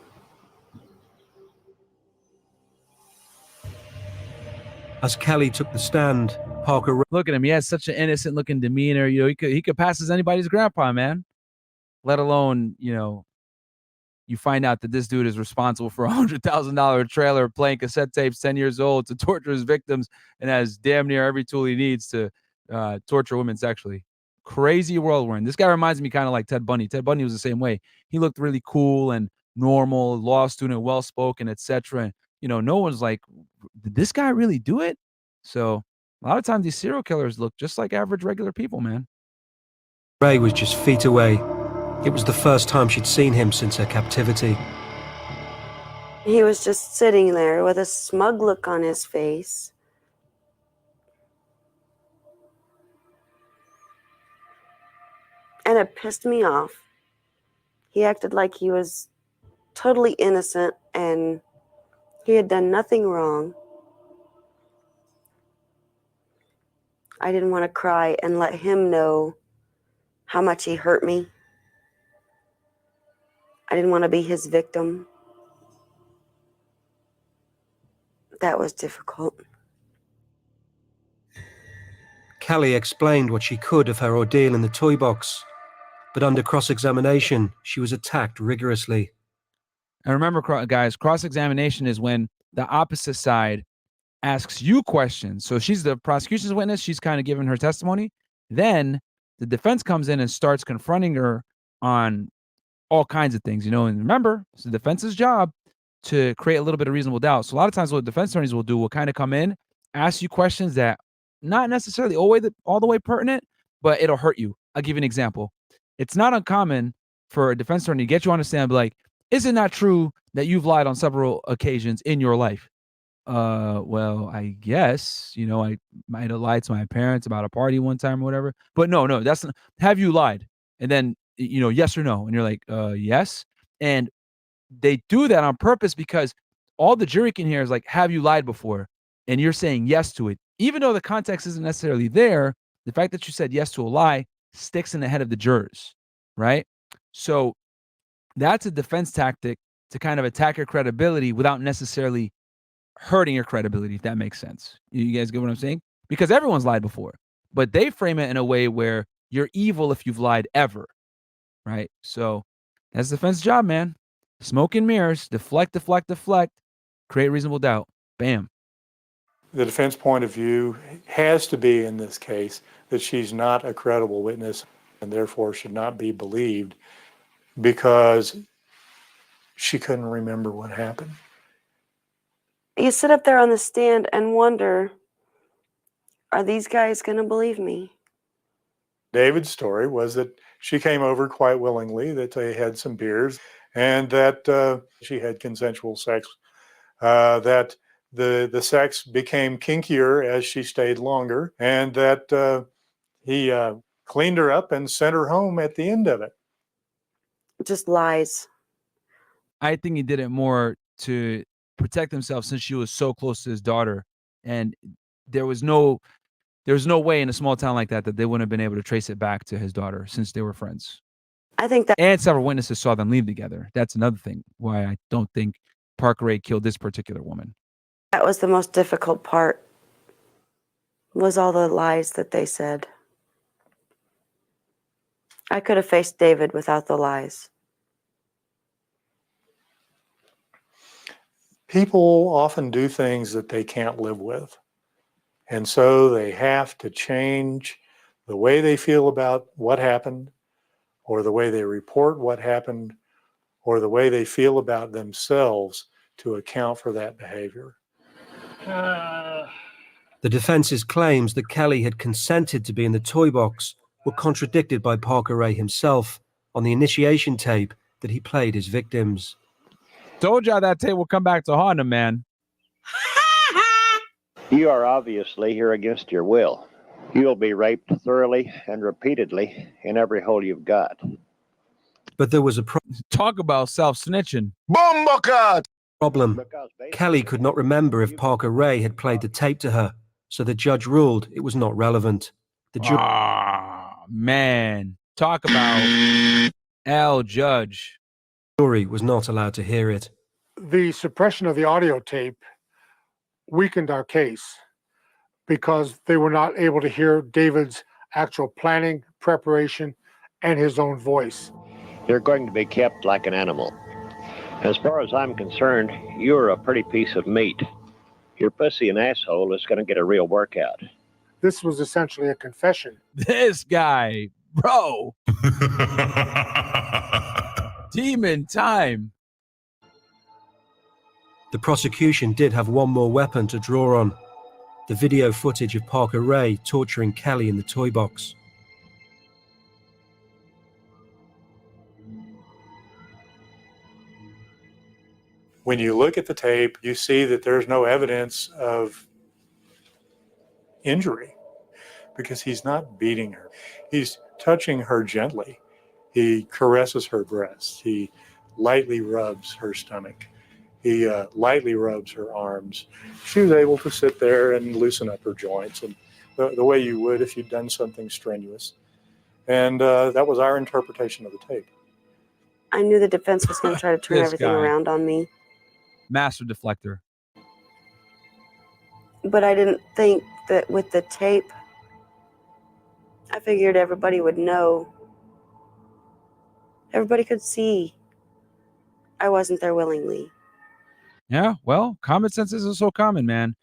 As Kelly took the stand, Parker... Look at him. He has such an innocent looking demeanor. You know, he could pass as anybody's grandpa, man. Let alone, you know, you find out that this dude is responsible for $100,000 trailer playing cassette tapes, 10 years old, to torture his victims, and has damn near every tool he needs to torture women sexually. Crazy world we're in. This guy reminds me kind of like Ted Bundy. Ted Bundy was the same way. He looked really cool and normal, law student, well-spoken, etc. You know, no one's like, did this guy really do it? So A lot of times these serial killers look just like average regular people, man. Ray was just feet away. It was the first time she'd seen him since her captivity. He was just sitting there with a smug look on his face. And it pissed me off. He acted like he was totally innocent and he had done nothing wrong. I didn't want to cry and let him know how much he hurt me. I didn't want to be his victim. That was difficult. Kelly explained what she could of her ordeal in the toy box, but under cross-examination, she was attacked rigorously. And remember, guys, cross-examination is when the opposite side asks you questions. So she's the prosecution's witness. She's kind of giving her testimony. Then the defense comes in and starts confronting her on all kinds of things, you know. And remember, it's the defense's job to create a little bit of reasonable doubt. So a lot of times what defense attorneys will do will kind of come in, ask you questions that not necessarily all the way pertinent, but it'll hurt you. I'll give you an example. It's not uncommon for a defense attorney to get you on the stand and be like, is it not true that you've lied on several occasions in your life? Well, I guess, you know, I might have lied to my parents about a party one time or whatever. But no, that's not, have you lied? And then, you know, yes or no. And you're like, yes. And they do that on purpose because all the jury can hear is like, have you lied before? And you're saying yes to it. Even though the context isn't necessarily there, the fact that you said yes to a lie sticks in the head of the jurors, right? So that's a defense tactic to kind of attack your credibility without necessarily hurting your credibility, if that makes sense. You guys get what I'm saying? Because everyone's lied before, but they frame it in a way where you're evil if you've lied ever, right? So that's the defense job, man. Smoke and mirrors, deflect, create reasonable doubt. Bam. The defense point of view has to be in this case that she's not a credible witness and therefore should not be believed because she couldn't remember what happened. You sit up there on the stand and wonder, are these guys going to believe me? David's story was that she came over quite willingly, that they had some beers, and that she had consensual sex, that the sex became kinkier as she stayed longer, and that he cleaned her up and sent her home at the end of it. Just lies. I think he did it more to protect himself since she was so close to his daughter. And there was no way in a small town like that they wouldn't have been able to trace it back to his daughter since they were friends. I think that, and several witnesses saw them leave together. That's another thing why I don't think Parker Ray killed this particular woman. that was the most difficult part, was all the lies that they said. I could have faced David without the lies. People often do things that they can't live with. And so they have to change the way they feel about what happened, or the way they report what happened, or the way they feel about themselves to account for that behavior. The defense's claims that Kelly had consented to be in the toy box were contradicted by Parker Ray himself on the initiation tape that he played his victims. Told y'all that tape will come back to haunt him, man. You are obviously here against your will. You'll be raped thoroughly and repeatedly in every hole you've got. But there was a talk about self-snitching. BOMBACLOT! Problem. Kelly could not remember if Parker Ray had played the tape to her, so the judge ruled it was not relevant. The man. Talk about L. Judge. Jury was not allowed to hear it. The suppression of the audio tape weakened our case because they were not able to hear David's actual planning, preparation, and his own voice. You're going to be kept like an animal. As far as I'm concerned, you're a pretty piece of meat. Your pussy and asshole is going to get a real workout. This was essentially a confession. This guy, bro. Demon time. The prosecution did have one more weapon to draw on. the video footage of Parker Ray torturing Kelly in the toy box. When you look at the tape, you see that there's no evidence of injury because he's not beating her. He's touching her gently. He caresses her breasts. He lightly rubs her stomach. He lightly rubs her arms. She was able to sit there and loosen up her joints and the way you would if you'd done something strenuous. And that was our interpretation of the tape. I knew the defense was going to try to turn This everything guy. around on me, Master deflector. but I didn't think that with the tape, I figured everybody would know. Everybody could see I wasn't there willingly. Yeah, well, common sense isn't so common, man.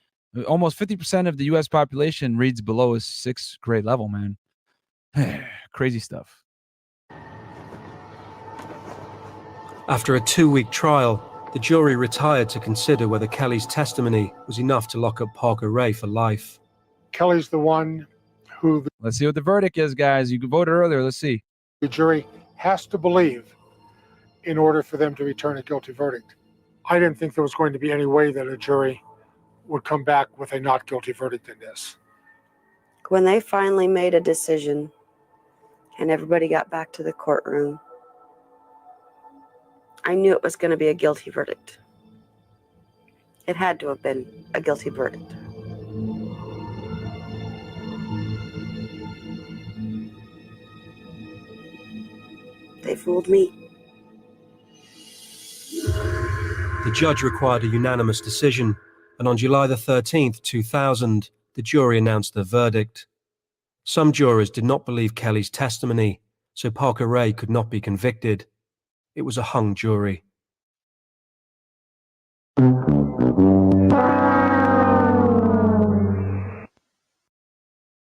Almost 50% of the U.S. population reads below a 6th grade level, man. Crazy stuff. After a 2-week trial, the jury retired to consider whether Kelly's testimony was enough to lock up Parker Ray for life. Kelly's the one who Let's see what the verdict is, guys. You voted earlier. Let's see. the jury has to believe in order for them to return a guilty verdict. I didn't think there was going to be any way that a jury would come back with a not guilty verdict in this. When they finally made a decision and everybody got back to the courtroom, I knew it was going to be a guilty verdict. It had to have been a guilty verdict. They fooled me. The judge required a unanimous decision, and on July the 13th, 2000, the jury announced their verdict. Some jurors did not believe Kelly's testimony, so Parker Ray could not be convicted. It was a hung jury.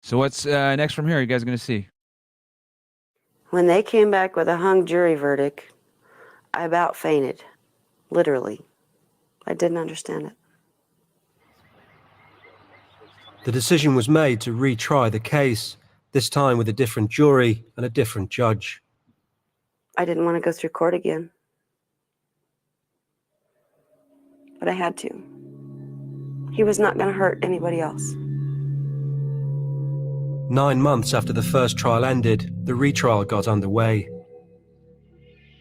So what's next from here? You guys going to see? When they came back with a hung jury verdict, I about fainted. Literally. I didn't understand it. The decision was made to retry the case, this time with a different jury and a different judge. I didn't want to go through court again. But I had to. He was not going to hurt anybody else. 9 months after the first trial ended, the retrial got underway.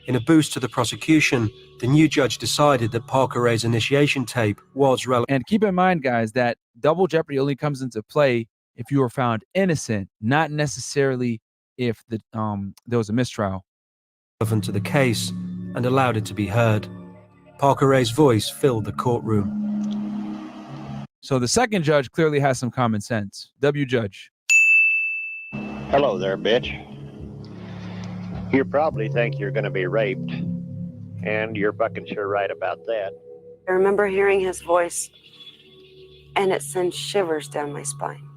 In a boost to the prosecution, the new judge decided that Parker Ray's initiation tape was relevant. And keep in mind, guys, that double jeopardy only comes into play if you were found innocent, not necessarily if there was a mistrial. To the case and allowed it to be heard. Parker Ray's voice filled the courtroom. So the second judge clearly has some common sense. W judge. Hello there, bitch. You probably think you're going to be raped, and you're fucking sure right about that. I remember hearing his voice, and it sent shivers down my spine.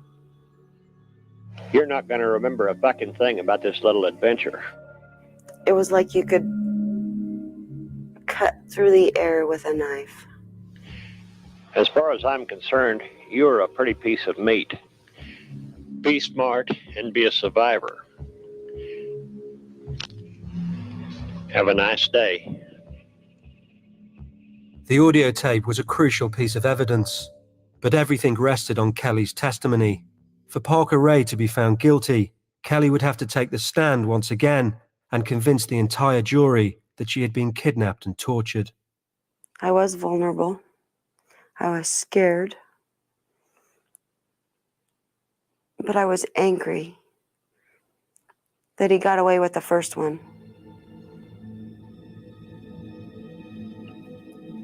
You're not going to remember a fucking thing about this little adventure. It was like you could cut through the air with a knife. As far as I'm concerned, you're a pretty piece of meat. Be smart and be a survivor. Have a nice day. The audio tape was a crucial piece of evidence, but everything rested on Kelly's testimony. For Parker Ray to be found guilty, Kelly would have to take the stand once again and convince the entire jury that she had been kidnapped and tortured. I was vulnerable. I was scared. But I was angry that he got away with the first one.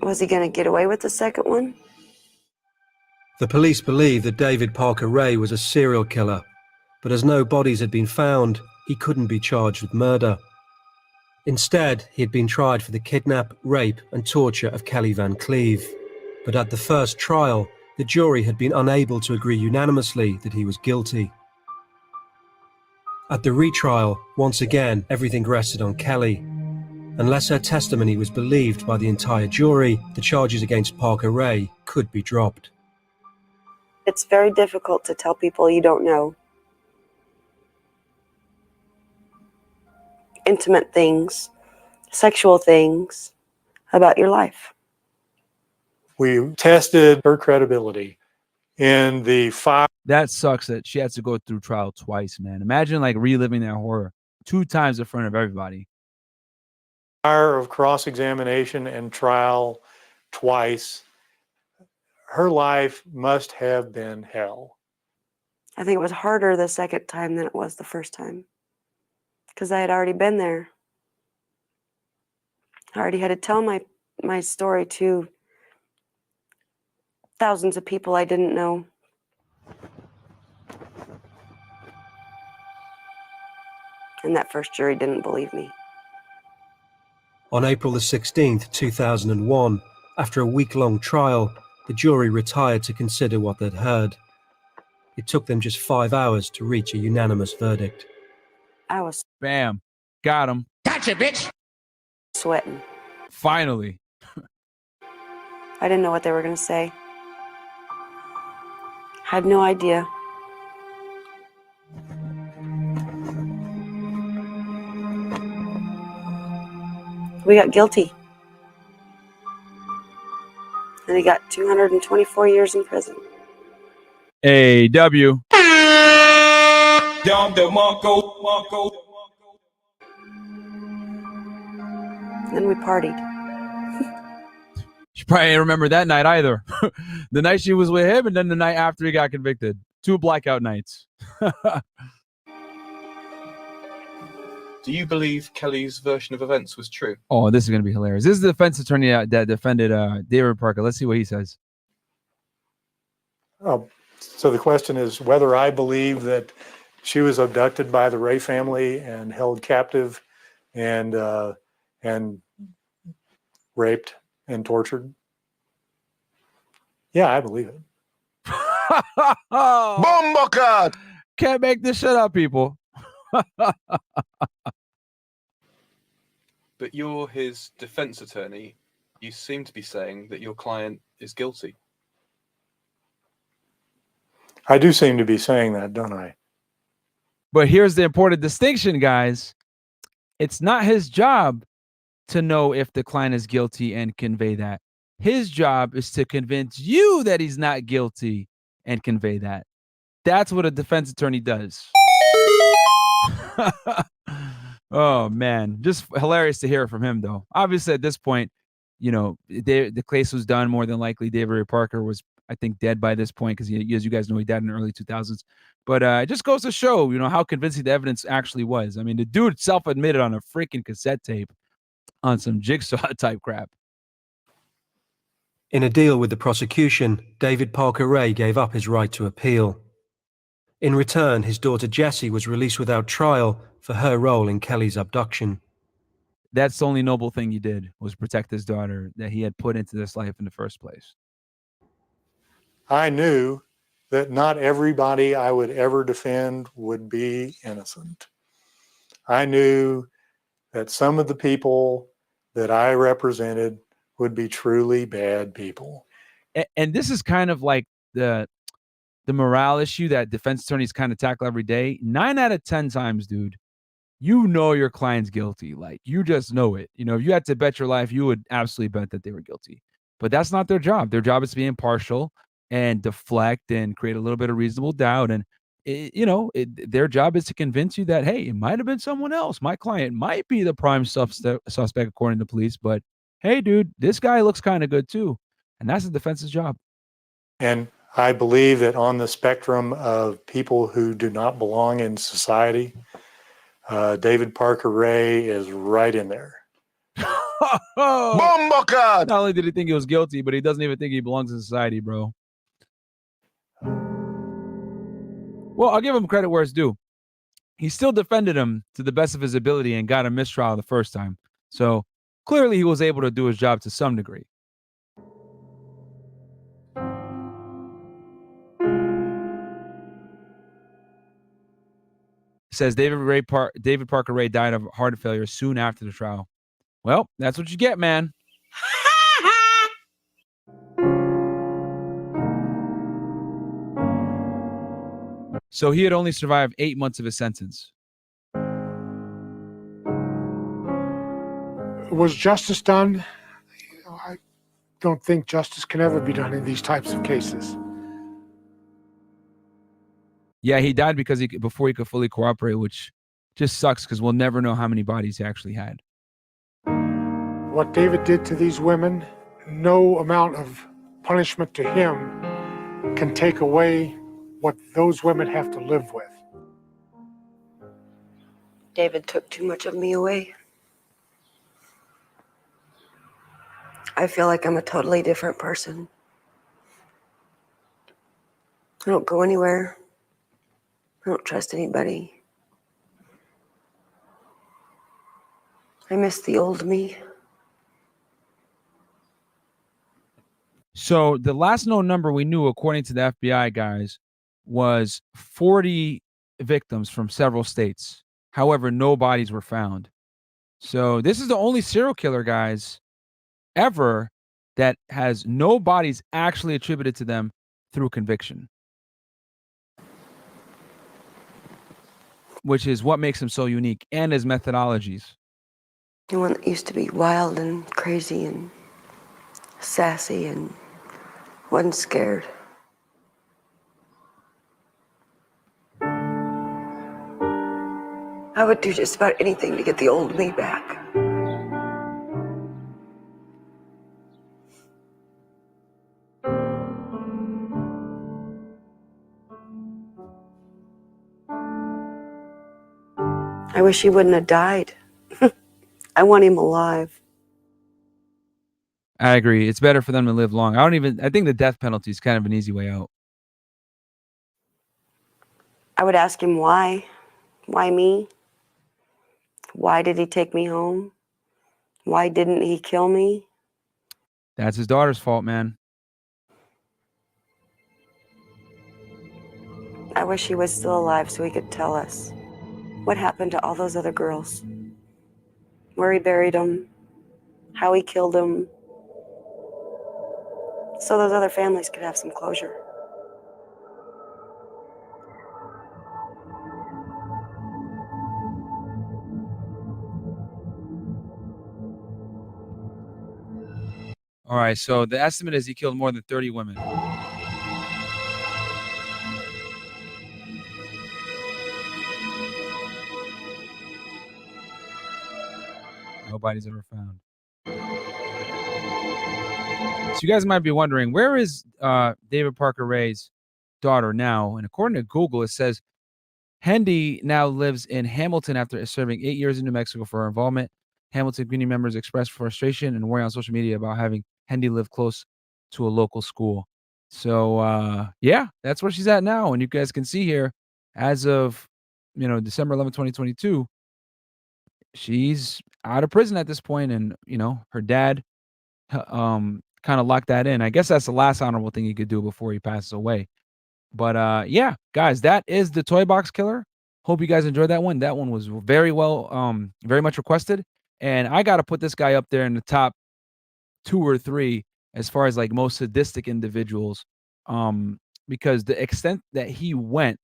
Was he going to get away with the second one? The police believed that David Parker Ray was a serial killer, but as no bodies had been found, he couldn't be charged with murder. Instead, he had been tried for the kidnap, rape, and torture of Kelly Van Cleve. But at the first trial, the jury had been unable to agree unanimously that he was guilty. At the retrial, once again, everything rested on Kelly. Unless her testimony was believed by the entire jury, the charges against Parker Ray could be dropped. It's very difficult to tell people you don't know intimate things, sexual things about your life. We tested her credibility in the fire. That sucks that she has to go through trial twice, man. Imagine like reliving that horror 2 times in front of everybody. Fire of cross-examination and trial twice. Her life must have been hell. I think it was harder the second time than it was the first time because I had already been there. I already had to tell my story to thousands of people I didn't know. And that first jury didn't believe me. On April the 16th, 2001, after a week-long trial, the jury retired to consider what they'd heard. It took them just 5 hours to reach a unanimous verdict. I was Bam. Got him. Gotcha, bitch. Sweating. Finally. I didn't know what they were going to say. Had no idea. We got guilty. And he got 224 years in prison. A.W. Then we partied. She probably ain't remember that night either. The night she was with him and then the night after he got convicted. 2 blackout nights. Do you believe Kelly's version of events was true? Oh, this is going to be hilarious. This is the defense attorney that defended David Parker. Let's see what he says. Oh, so the question is whether I believe that she was abducted by the Ray family and held captive and raped and tortured. Yeah, I believe it. BOMBACLOT! Can't make this shit up, people. But you're his defense attorney. You seem to be saying that your client is guilty. I do seem to be saying that, don't I? But here's the important distinction, guys. It's not his job to know if the client is guilty and convey that. His job is to convince you that he's not guilty and convey that. That's what a defense attorney does. Oh, man. Just hilarious to hear from him, though. Obviously, at this point, you know, the case was done. More than likely, David Ray Parker was, I think, dead by this point because, as you guys know, he died in the early 2000s. But it just goes to show, you know, how convincing the evidence actually was. I mean, the dude self-admitted on a freaking cassette tape on some jigsaw type crap. In a deal with the prosecution, David Parker Ray gave up his right to appeal. In return, his daughter Jessie was released without trial for her role in Kelly's abduction. That's the only noble thing he did, was protect his daughter that he had put into this life in the first place. I knew that not everybody I would ever defend would be innocent. I knew that some of the people that I represented would be truly bad people. And this is kind of like the morale issue that defense attorneys kind of tackle every day. 9 out of 10 times, dude, you know your client's guilty. Like, you just know it. You know, if you had to bet your life, you would absolutely bet that they were guilty. But that's not their job. Their job is to be impartial and deflect and create a little bit of reasonable doubt. And, their job is to convince you that, hey, it might have been someone else. My client might be the prime suspect according to police. But, hey, dude, this guy looks kind of good, too. And that's the defense's job. And I believe that on the spectrum of people who do not belong in society, David Parker Ray is right in there. BOMBACLOT! Not only did he think he was guilty, but he doesn't even think he belongs in society, bro. Well, I'll give him credit where it's due. He still defended him to the best of his ability and got a mistrial the first time. So clearly he was able to do his job to some degree. It says David Parker Ray died of heart failure soon after the trial. Well, that's what you get, man. So he had only survived 8 months of his sentence. Was justice done? I don't think justice can ever be done in these types of cases. Yeah, he died because before he could fully cooperate, which just sucks because we'll never know how many bodies he actually had. What David did to these women, no amount of punishment to him can take away what those women have to live with. David took too much of me away. I feel like I'm a totally different person. I don't go anywhere. I don't trust anybody. I miss the old me. So the last known number we knew, according to the FBI guys, was 40 victims from several states. However, no bodies were found. So this is the only serial killer, guys, ever that has no bodies actually attributed to them through conviction. Which is what makes him so unique, and his methodologies. The one that used to be wild and crazy and sassy and wasn't scared. I would do just about anything to get the old me back. I wish he wouldn't have died. I want him alive. I agree. It's better for them to live long. I think the death penalty is kind of an easy way out. I would ask him why. Why me? Why did he take me home? Why didn't he kill me? That's his daughter's fault, man. I wish he was still alive so he could tell us what happened to all those other girls. Where he buried them, how he killed them, so those other families could have some closure. All right, so the estimate is he killed more than 30 women. Nobody's ever found. So you guys might be wondering, where is David Parker Ray's daughter now? And according to Google, it says Hendy now lives in Hamilton after serving 8 years in New Mexico for her involvement. Hamilton community members expressed frustration and worry on social media about having Hendy live close to a local school. So, yeah, that's where she's at now. And you guys can see here, as of, December 11, 2022, she's out of prison at this point. And, her dad kind of locked that in. I guess that's the last honorable thing he could do before he passes away. But yeah, guys, that is the Toybox Killer. Hope you guys enjoyed that one. That one was very much requested. And I got to put this guy up there in the top 2 or 3 as far as like most sadistic individuals. Because the extent that he went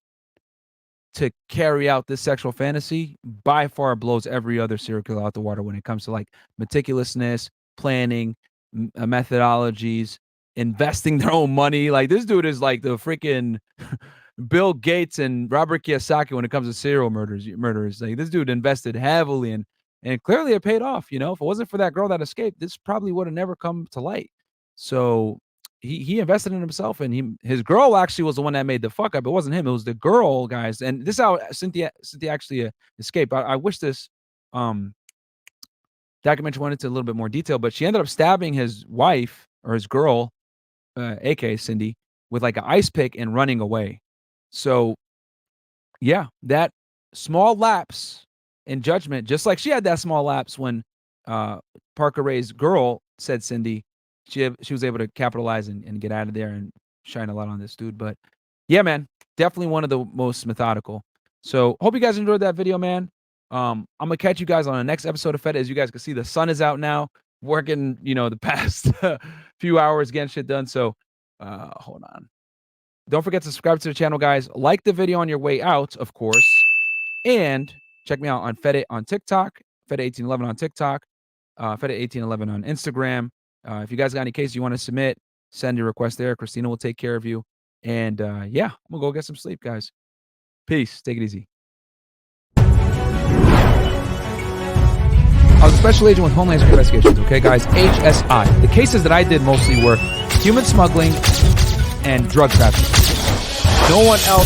to carry out this sexual fantasy by far blows every other serial killer out the water when it comes to like meticulousness, planning, methodologies, investing their own money. Like this dude is like the freaking Bill Gates and Robert Kiyosaki when it comes to serial murderers. Like this dude invested heavily and clearly it paid off. If it wasn't for that girl that escaped, this probably would have never come to light. So he invested in himself, and his girl actually was the one that made the fuck up. It wasn't him. It was the girl, guys. And this is how Cynthia actually escaped. I wish this documentary went into a little bit more detail, but she ended up stabbing his wife or his girl, aka Cindy, with like an ice pick and running away. So yeah, that small lapse in judgment, just like she had that small lapse when Parker Ray's girl said Cindy, she was able to capitalize and get out of there and shine a light on this dude. But yeah, man, definitely one of the most methodical. So hope you guys enjoyed that video, man. I'm gonna catch you guys on the next episode of Feddit. As you guys can see, the sun is out now, working, the past few hours getting shit done. So hold on. Don't forget to subscribe to the channel, guys. Like the video on your way out, of course. And check me out on Feddit on TikTok, Feddit1811 on TikTok, Feddit1811 on Instagram. If you guys got any cases you want to submit, send your request there. Christina will take care of you. And yeah, I'm going to go get some sleep, guys. Peace. Take it easy. I was a special agent with Homeland Security Investigations, okay, guys? HSI. The cases that I did mostly were human smuggling and drug trafficking. No one else